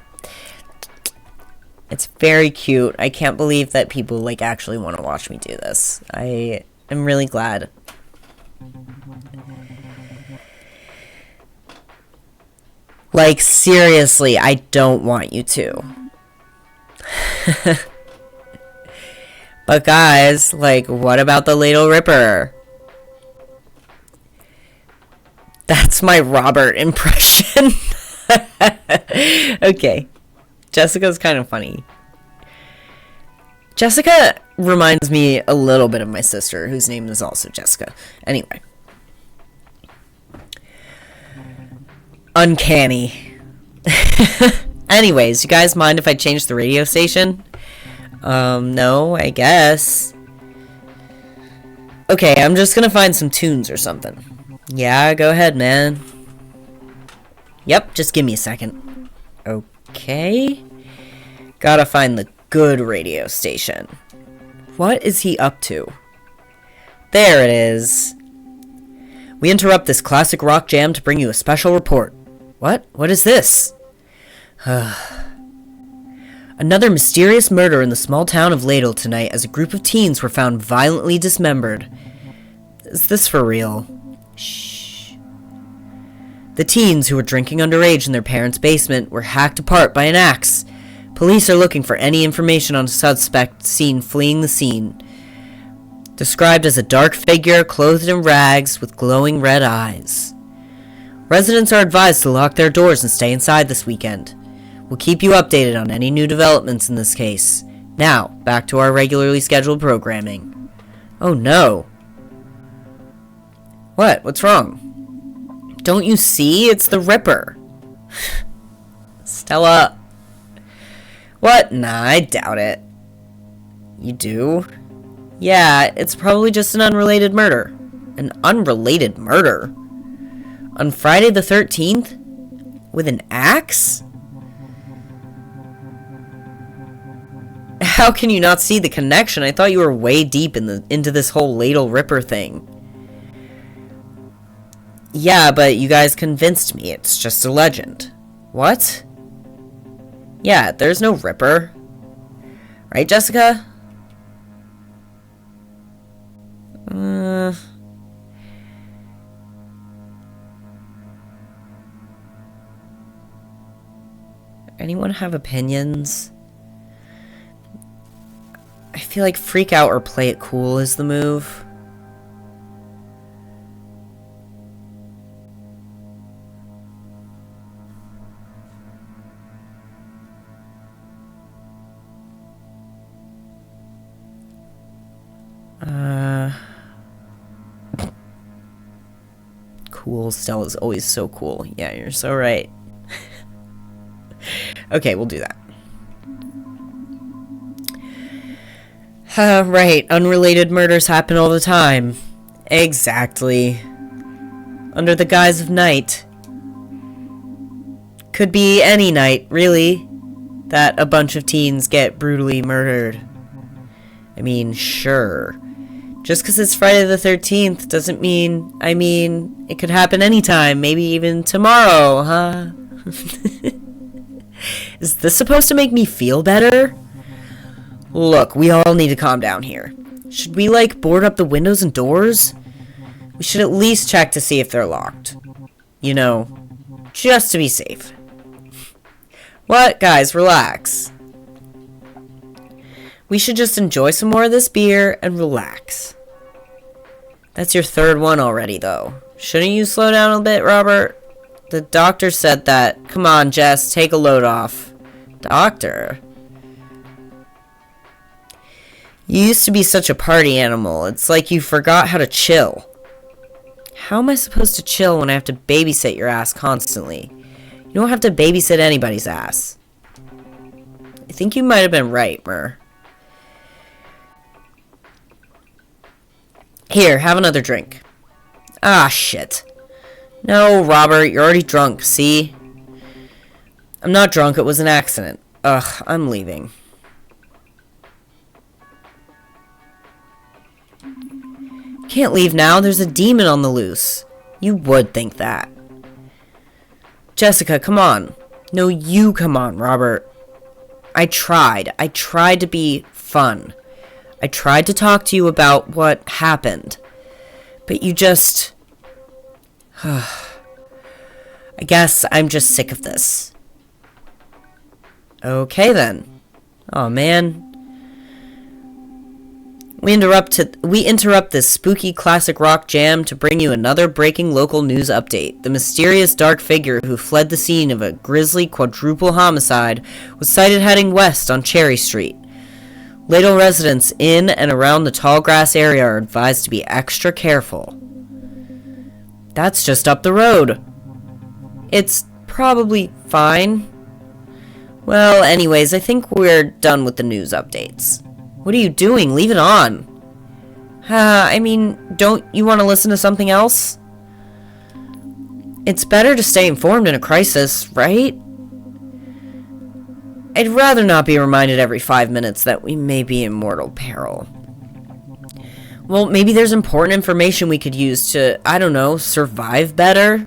It's very cute. I can't believe that people, like, actually want to watch me do this. I am really glad. Like, seriously, I don't want you to. But guys, like, what about the Ladle Ripper? That's my Robert impression. Okay. Jessica's kind of funny. Jessica reminds me a little bit of my sister, whose name is also Jessica. Anyway. Uncanny. Anyways, you guys mind if I change the radio station? No, I guess. Okay, I'm just gonna find some tunes or something. Yeah, go ahead, man. Yep, just give me a second. Okay. Gotta find the good radio station. What is he up to? There it is. We interrupt this classic rock jam to bring you a special report. What? What is this? Another mysterious murder in the small town of Ladle tonight as a group of teens were found violently dismembered. Is this for real? Shh. The teens, who were drinking underage in their parents' basement, were hacked apart by an axe. Police are looking for any information on a suspect seen fleeing the scene. Described as a dark figure clothed in rags with glowing red eyes. Residents are advised to lock their doors and stay inside this weekend. We'll keep you updated on any new developments in this case. Now, back to our regularly scheduled programming. Oh no. What? What's wrong? Don't you see? It's the Ripper. Stella. What? Nah, I doubt it. You do? Yeah, it's probably just an unrelated murder. An unrelated murder? On Friday the 13th? With an axe? How can you not see the connection? I thought you were way deep into this whole Ladle Ripper thing. Yeah, but you guys convinced me. It's just a legend. What? Yeah, there's no Ripper. Right, Jessica? Anyone have opinions? I feel like freak out or play it cool is the move. Cool. Stella's always so cool. Yeah, you're so right. Okay, we'll do that. Right. Unrelated murders happen all the time. Exactly. Under the guise of night. Could be any night, really, that a bunch of teens get brutally murdered. I mean, sure. Just because it's Friday the 13th doesn't mean, it could happen anytime, maybe even tomorrow, huh? Is this supposed to make me feel better? Look, we all need to calm down here. Should we, like, board up the windows and doors? We should at least check to see if they're locked. You know, just to be safe. What? Guys, relax. We should just enjoy some more of this beer and relax. That's your third one already, though. Shouldn't you slow down a bit, Robert? The doctor said that. Come on, Jess, take a load off. Doctor? You used to be such a party animal. It's like you forgot how to chill. How am I supposed to chill when I have to babysit your ass constantly? You don't have to babysit anybody's ass. I think you might have been right, Mur. Here, have another drink. Ah, shit. No, Robert, you're already drunk, see? I'm not drunk, it was an accident. Ugh, I'm leaving. Can't leave now, there's a demon on the loose. You would think that. Jessica, come on. No, you come on, Robert. I tried to be fun. I tried to talk to you about what happened. But you just... I guess I'm just sick of this. Okay then. Oh man. We interrupt this spooky classic rock jam to bring you another breaking local news update. The mysterious dark figure who fled the scene of a grisly quadruple homicide was sighted heading west on Cherry Street. Ladle residents in and around the Tallgrass area are advised to be extra careful. That's just up the road. It's probably fine. Well, anyways, I think we're done with the news updates. What are you doing? Leave it on. I mean, don't you want to listen to something else? It's better to stay informed in a crisis, right? I'd rather not be reminded every 5 minutes that we may be in mortal peril. Well, maybe there's important information we could use to, I don't know, survive better?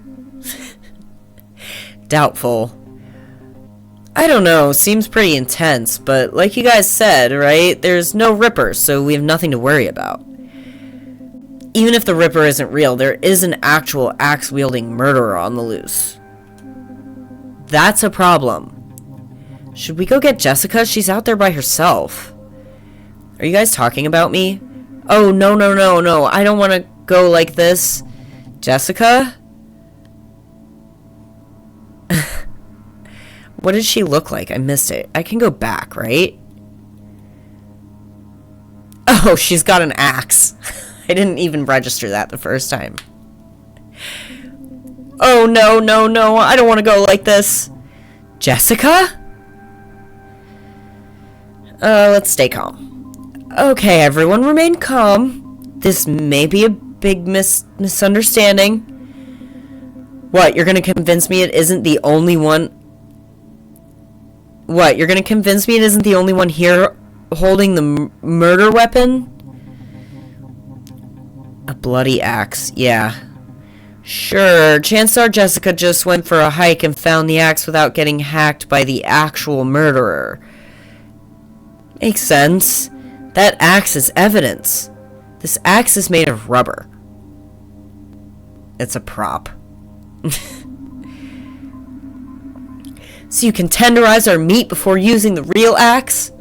Doubtful. I don't know, seems pretty intense, but like you guys said, right, there's no Ripper, so we have nothing to worry about. Even if the Ripper isn't real, there is an actual axe-wielding murderer on the loose. That's a problem. Should we go get Jessica? She's out there by herself. Are you guys talking about me? Oh, no, I don't want to go like this. Jessica? What did she look like? I missed it. I can go back, right? Oh, she's got an axe. I didn't even register that the first time. Oh, no, I don't want to go like this. Jessica? Let's stay calm. Okay, everyone remain calm. This may be a big misunderstanding. What, you're gonna convince me it isn't the only one... What, you're gonna convince me it isn't the only one here holding the murder weapon? A bloody axe, yeah. Sure, chances are Jessica just went for a hike and found the axe without getting hacked by the actual murderer. Makes sense. That axe is evidence. This axe is made of rubber. It's a prop. So you can tenderize our meat before using the real axe?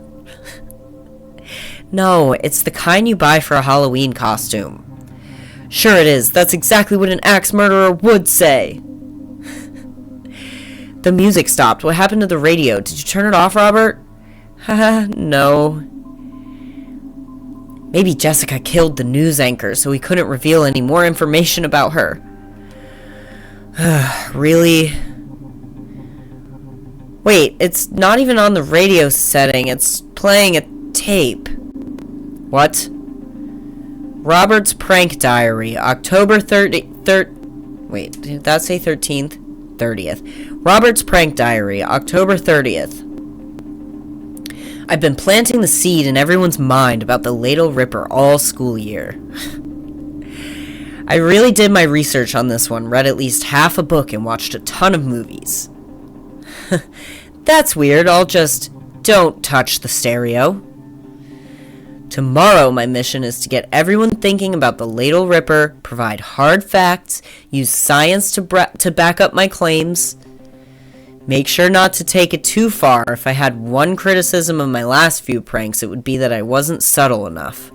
No, it's the kind you buy for a Halloween costume. Sure it is. That's exactly what an axe murderer would say. The music stopped. What happened to the radio? Did you turn it off, Robert? Haha, no. Maybe Jessica killed the news anchor, so we couldn't reveal any more information about her. Really? Wait, it's not even on the radio setting. It's playing a tape. What? Robert's Prank Diary, October 30th. Wait, did that say 13th? 30th. Robert's Prank Diary, October 30th. I've been planting the seed in everyone's mind about the Ladle Ripper all school year. I really did my research on this one, read at least half a book, and watched a ton of movies. That's weird, I'll just don't touch the stereo. Tomorrow, my mission is to get everyone thinking about the Ladle Ripper, provide hard facts, use science to back up my claims. Make sure not to take it too far. If I had one criticism of my last few pranks, it would be that I wasn't subtle enough.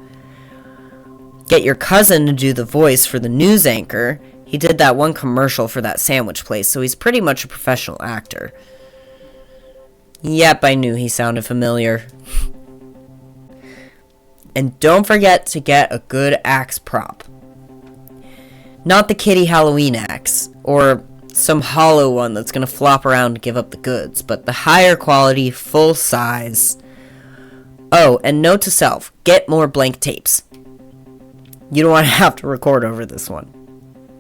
Get your cousin to do the voice for the news anchor. He did that one commercial for that sandwich place, so he's pretty much a professional actor. Yep, I knew he sounded familiar. And don't forget to get a good axe prop. Not the kitty Halloween axe, or some hollow one that's gonna flop around to give up the goods, but the higher quality, full size. Oh, and note to self, get more blank tapes. You don't want to have to record over this one.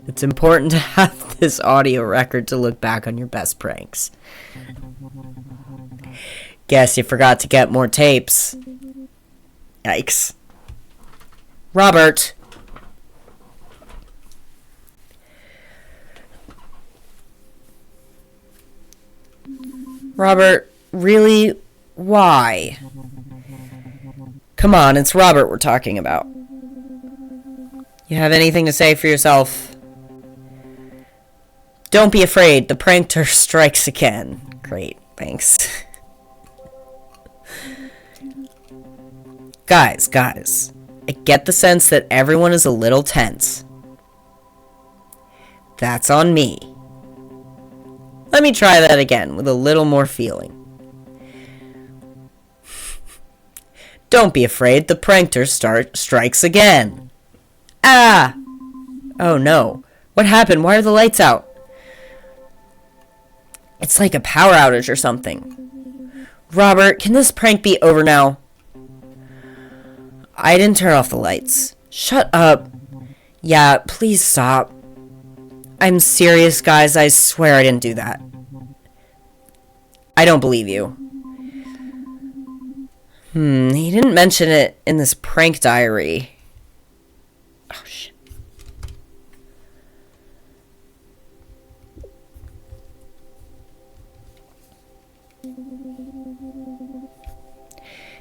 It's important to have this audio record to look back on your best pranks. Guess you forgot to get more tapes. Yikes. Robert. Robert, really? Why? Come on, it's Robert we're talking about. You have anything to say for yourself? Don't be afraid, the prankster strikes again. Great, thanks. Guys, I get the sense that everyone is a little tense. That's on me. Let me try that again with a little more feeling. Don't be afraid, the prankster strikes again. Ah! Oh no. What happened? Why are the lights out? It's like a power outage or something. Robert, can this prank be over now? I didn't turn off the lights. Shut up. Yeah, please stop. I'm serious, guys. I swear I didn't do that. I don't believe you. He didn't mention it in this prank diary. Oh, shit.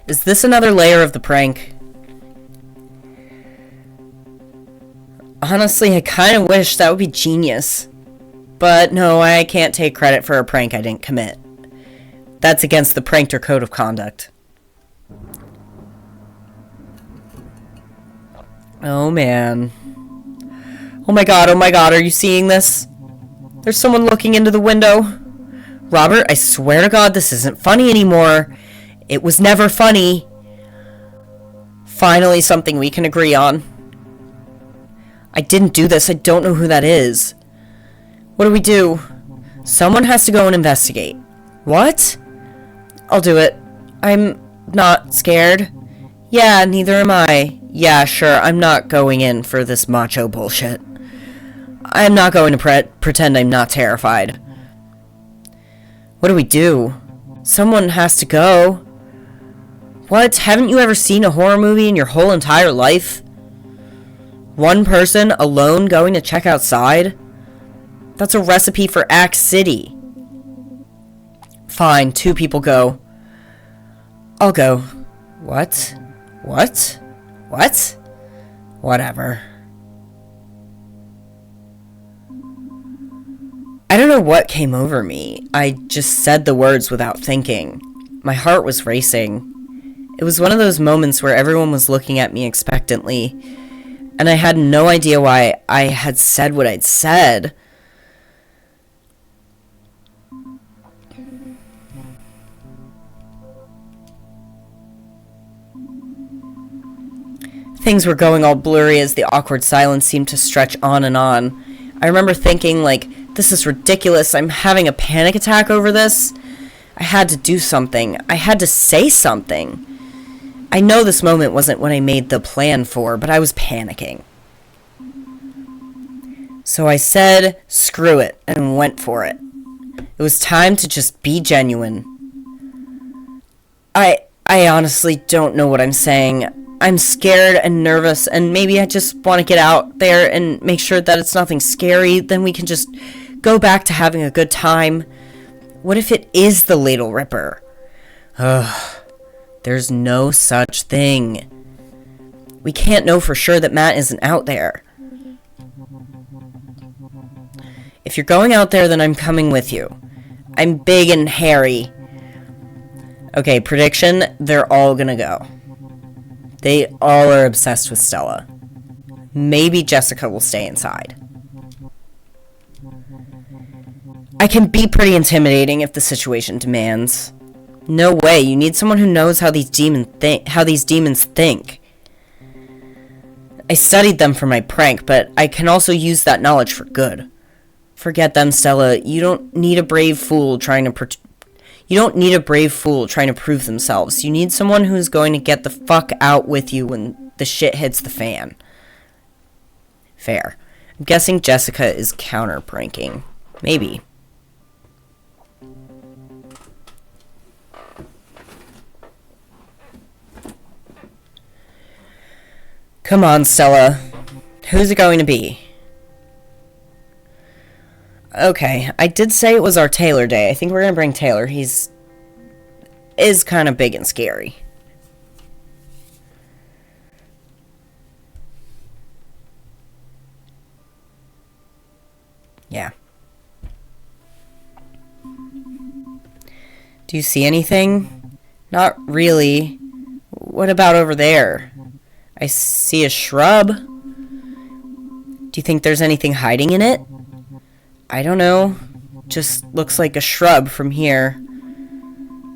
Is this another layer of the prank? Honestly, I kind of wish that would be genius. But no, I can't take credit for a prank I didn't commit. That's against the prankster code of conduct. Oh man. Oh my god, are you seeing this? There's someone looking into the window. Robert, I swear to God this isn't funny anymore. It was never funny. Finally something we can agree on. I didn't do this, I don't know who that is. What do we do? Someone has to go and investigate. What? I'll do it. I'm not scared. Yeah, neither am I. Yeah, sure, I'm not going in for this macho bullshit. I'm not going to pretend I'm not terrified. What do we do? Someone has to go. What? Haven't you ever seen a horror movie in your whole entire life? One person alone going to check outside? That's a recipe for Axe City. Fine, 2 people go. I'll go. What? What? What? Whatever. I don't know what came over me. I just said the words without thinking. My heart was racing. It was one of those moments where everyone was looking at me expectantly, and I had no idea why I had said what I'd said. Things were going all blurry as the awkward silence seemed to stretch on and on. I remember thinking, like, this is ridiculous. I'm having a panic attack over this. I had to do something. I had to say something. I know this moment wasn't what I made the plan for, but I was panicking. So I said, screw it, and went for it. It was time to just be genuine. I honestly don't know what I'm saying. I'm scared and nervous, and maybe I just want to get out there and make sure that it's nothing scary. Then we can just go back to having a good time. What if it is the Ladle Ripper? Ugh. There's no such thing. We can't know for sure that Matt isn't out there. If you're going out there, then I'm coming with you. I'm big and hairy. Okay, prediction, they're all gonna go. They all are obsessed with Stella. Maybe Jessica will stay inside. I can be pretty intimidating if the situation demands. No way, you need someone who knows how these demons think. I studied them for my prank, but I can also use that knowledge for good. Forget them, Stella. You don't need a brave fool trying to prove themselves. You need someone who's going to get the fuck out with you when the shit hits the fan. Fair. I'm guessing Jessica is counter-pranking. Maybe. Come on, Stella. Who's it going to be? Okay, I did say it was our Taylor day. I think we're gonna bring Taylor. Is kind of big and scary. Yeah. Do you see anything? Not really. What about over there? I see a shrub. Do you think there's anything hiding in it? I don't know. Just looks like a shrub from here.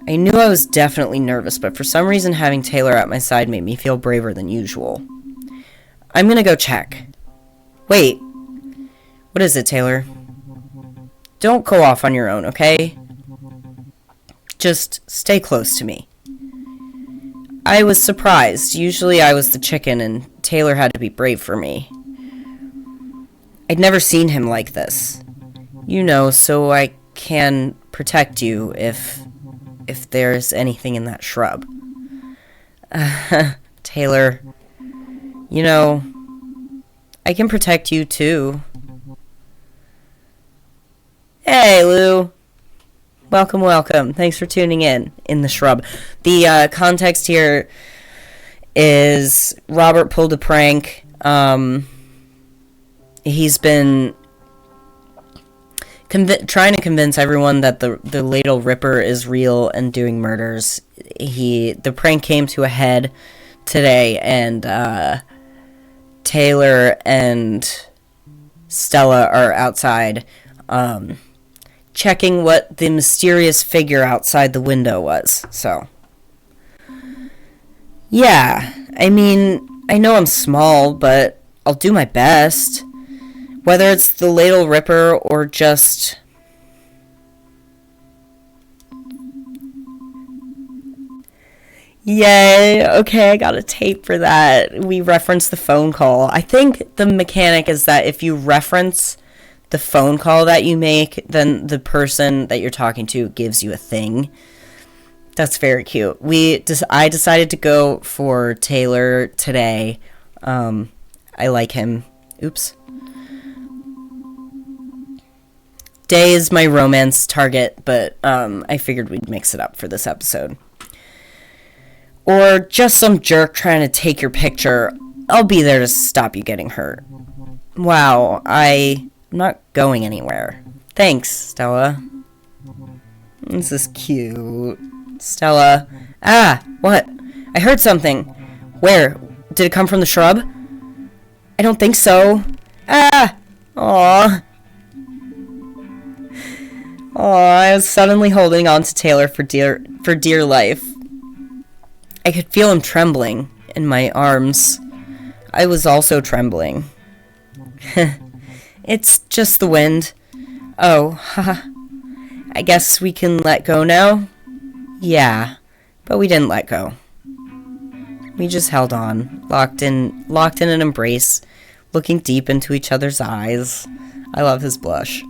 I knew I was definitely nervous, but for some reason having Taylor at my side made me feel braver than usual. I'm gonna go check. Wait. What is it, Taylor? Don't go off on your own, okay? Just stay close to me. I was surprised. Usually I was the chicken, and Taylor had to be brave for me. I'd never seen him like this. You know, so I can protect you if there's anything in that shrub. Taylor, you know, I can protect you too. Hey, Lou. Welcome, welcome. Thanks for tuning in the shrub. The context here is Robert pulled a prank. He's been trying to convince everyone that the Ladle Ripper is real and doing murders. The prank came to a head today, and Taylor and Stella are outside checking what the mysterious figure outside the window was. So, yeah, I mean, I know I'm small, but I'll do my best. Whether it's the Ladle Ripper or just... Yay, okay, I got a tape for that. We referenced the phone call. I think the mechanic is that if you reference the phone call that you make, then the person that you're talking to gives you a thing. That's very cute. I decided to go for Taylor today. I like him. Oops. Day is my romance target, but I figured we'd mix it up for this episode. Or just some jerk trying to take your picture. I'll be there to stop you getting hurt. Wow, I'm not going anywhere. Thanks, Stella. This is cute. Stella. Ah, what? I heard something. Where? Did it come from the shrub? I don't think so. Ah! Aww. I was suddenly holding on to Taylor for dear life. I could feel him trembling in my arms. I was also trembling. It's just the wind. Oh, haha. I guess we can let go now? Yeah, but we didn't let go. We just held on, locked in an embrace, looking deep into each other's eyes. I love his blush.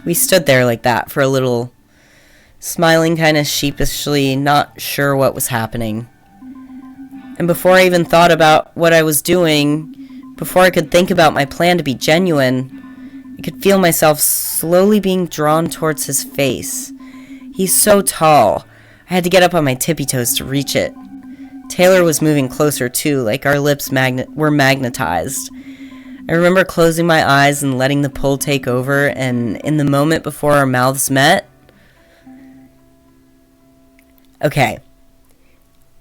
We stood there like that for a little, smiling kind of sheepishly, not sure what was happening. And before I even thought about what I was doing, before I could think about my plan to be genuine, I could feel myself slowly being drawn towards his face. He's so tall. I had to get up on my tippy toes to reach it. Taylor was moving closer too, like our lips were magnetized. I I remember closing my eyes and letting the pull take over, and in the moment before our mouths met... Okay.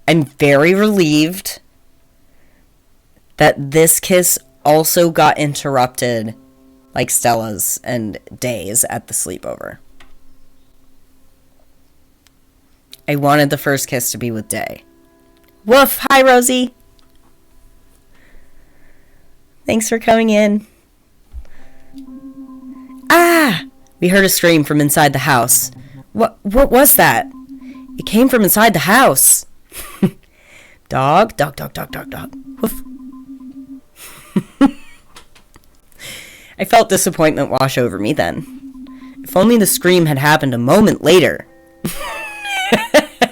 I'm very relieved that this kiss also got interrupted like Stella's and Day's at the sleepover. I wanted the first kiss to be with Day. Woof! Hi, Rosie! Thanks for coming in. Ah! We heard a scream from inside the house. What was that? It came from inside the house. Dog. Woof. I felt disappointment wash over me then. If only the scream had happened a moment later.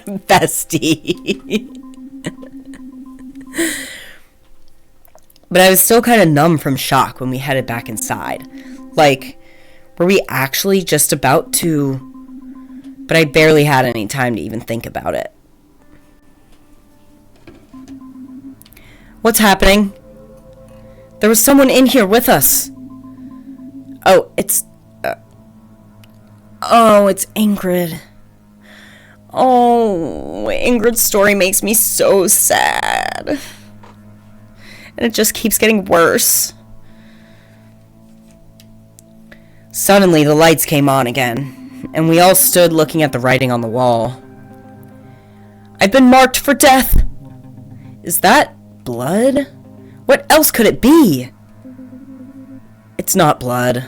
Bestie. But I was still kind of numb from shock when we headed back inside. Like, were we actually just about to... But I barely had any time to even think about it. What's happening? There was someone in here with us. Oh, it's Ingrid. Oh, Ingrid's story makes me so sad. And it just keeps getting worse. Suddenly, the lights came on again, and we all stood looking at the writing on the wall. I've been marked for death. Is that blood? What else could it be? It's not blood.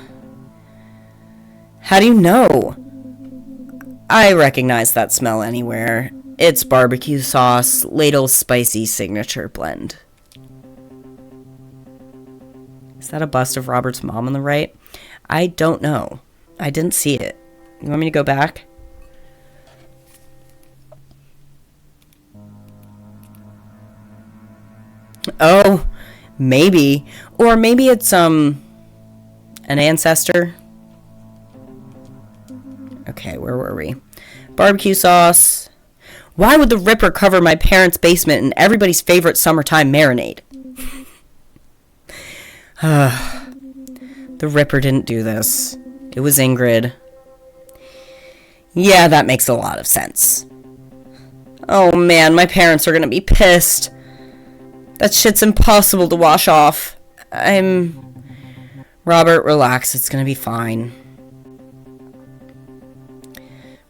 How do you know? I recognize that smell anywhere. It's barbecue sauce, Ladle's spicy signature blend. Is that a bust of Robert's mom on the right? I don't know. I didn't see it. You want me to go back? Oh, maybe. Or maybe it's, an ancestor. Okay, where were we? Barbecue sauce. Why would the Ripper cover my parents' basement in everybody's favorite summertime marinade? The Ripper didn't do this. It was Ingrid. Yeah, that makes a lot of sense. Oh man, my parents are gonna be pissed. That shit's impossible to wash off. Robert, relax, it's gonna be fine.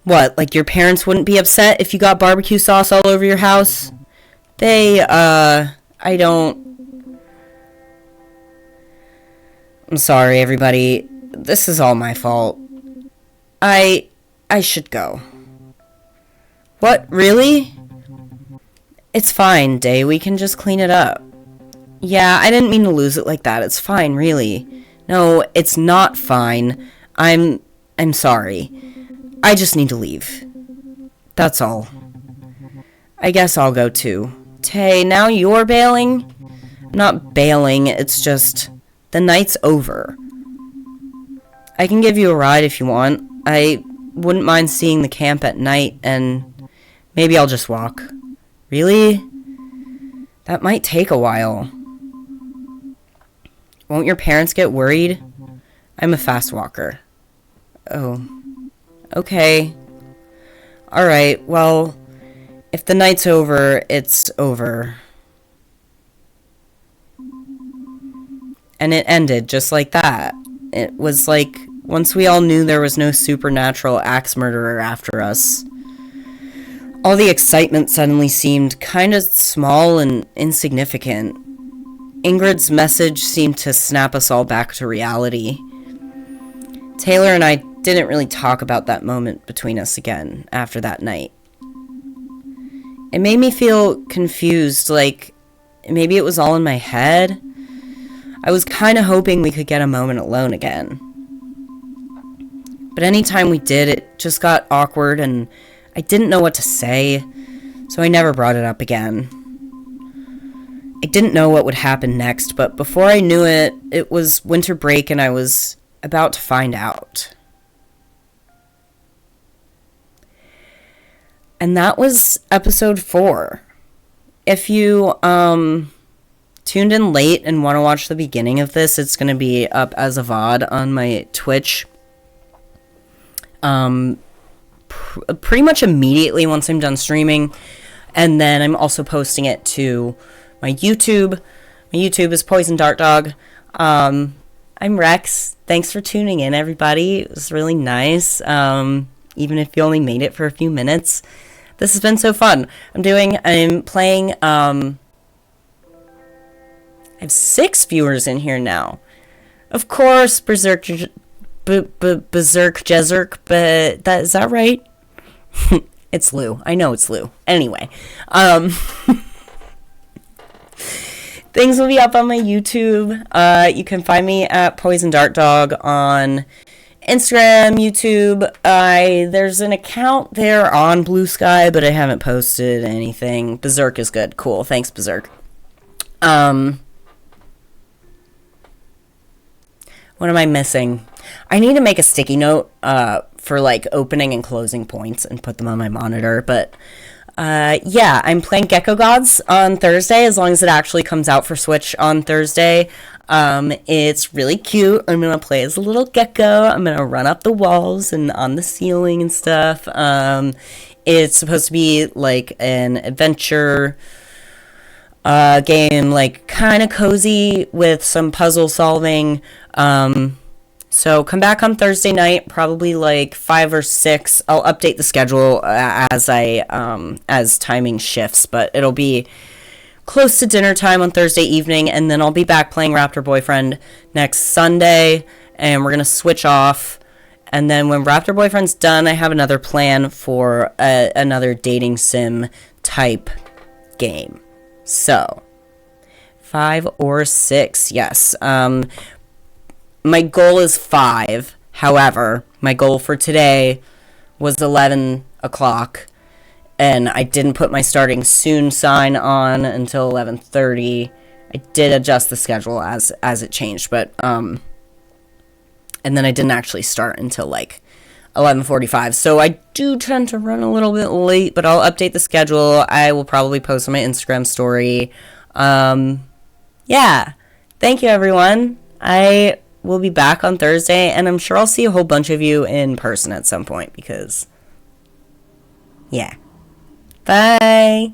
What, like your parents wouldn't be upset if you got barbecue sauce all over your house? I'm sorry, everybody. This is all my fault. I should go. What, really? It's fine, Day. We can just clean it up. Yeah, I didn't mean to lose it like that. It's fine, really. No, it's not fine. I'm sorry. I just need to leave. That's all. I guess I'll go too. Tay, now you're bailing? I'm not bailing, it's just... The night's over. I can give you a ride if you want. I wouldn't mind seeing the camp at night, and maybe I'll just walk. Really? That might take a while. Won't your parents get worried? I'm a fast walker. Oh. Okay. Alright, well, if the night's over, it's over. And it ended just like that. It was like, once we all knew there was no supernatural axe murderer after us, all the excitement suddenly seemed kind of small and insignificant. Ingrid's message seemed to snap us all back to reality. Taylor and I didn't really talk about that moment between us again after that night. It made me feel confused, like maybe it was all in my head. I was kind of hoping we could get a moment alone again. But anytime we did, it just got awkward and I didn't know what to say, so I never brought it up again. I didn't know what would happen next, but before I knew it, it was winter break and I was about to find out. And that was episode 4. If you, tuned in late and want to watch the beginning of this, it's going to be up as a VOD on my Twitch. Pretty much immediately once I'm done streaming. And then I'm also posting it to my YouTube. My YouTube is Poison Dart Dog. I'm Rex. Thanks for tuning in, everybody. It was really nice. Even if you only made it for a few minutes. This has been so fun. I'm playing, I have 6 viewers in here now. Of course, Berserk Jezerk, but is that right? It's Lou. I know it's Lou. Anyway, things will be up on my YouTube. You can find me at Poison Dart Dog on Instagram, YouTube. There's an account there on Blue Sky, but I haven't posted anything. Berserk is good. Cool. Thanks, Berserk. What am I missing? I need to make a sticky note for like opening and closing points and put them on my monitor. But yeah, I'm playing Gecko Gods on Thursday, as long as it actually comes out for Switch on Thursday. It's really cute. I'm gonna play as a little gecko. I'm gonna run up the walls and on the ceiling and stuff. It's supposed to be like an adventure game, like kind of cozy with some puzzle solving. So come back on Thursday night, probably like 5 or 6. I'll update the schedule as timing shifts, but it'll be close to dinner time on Thursday evening, and then I'll be back playing Raptor Boyfriend next Sunday, and we're gonna switch off. And then when Raptor Boyfriend's done, I have another plan for another dating sim type game. So 5 or 6, yes. My goal is 5. However, my goal for today was 11 o'clock, and I didn't put my starting soon sign on until 11:30. I did adjust the schedule as it changed, but and then I didn't actually start until like 11:45. So I do tend to run a little bit late, but I'll update the schedule. I will probably post on my Instagram story. Yeah. Thank you, everyone. I will be back on Thursday, and I'm sure I'll see a whole bunch of you in person at some point because, yeah. Bye.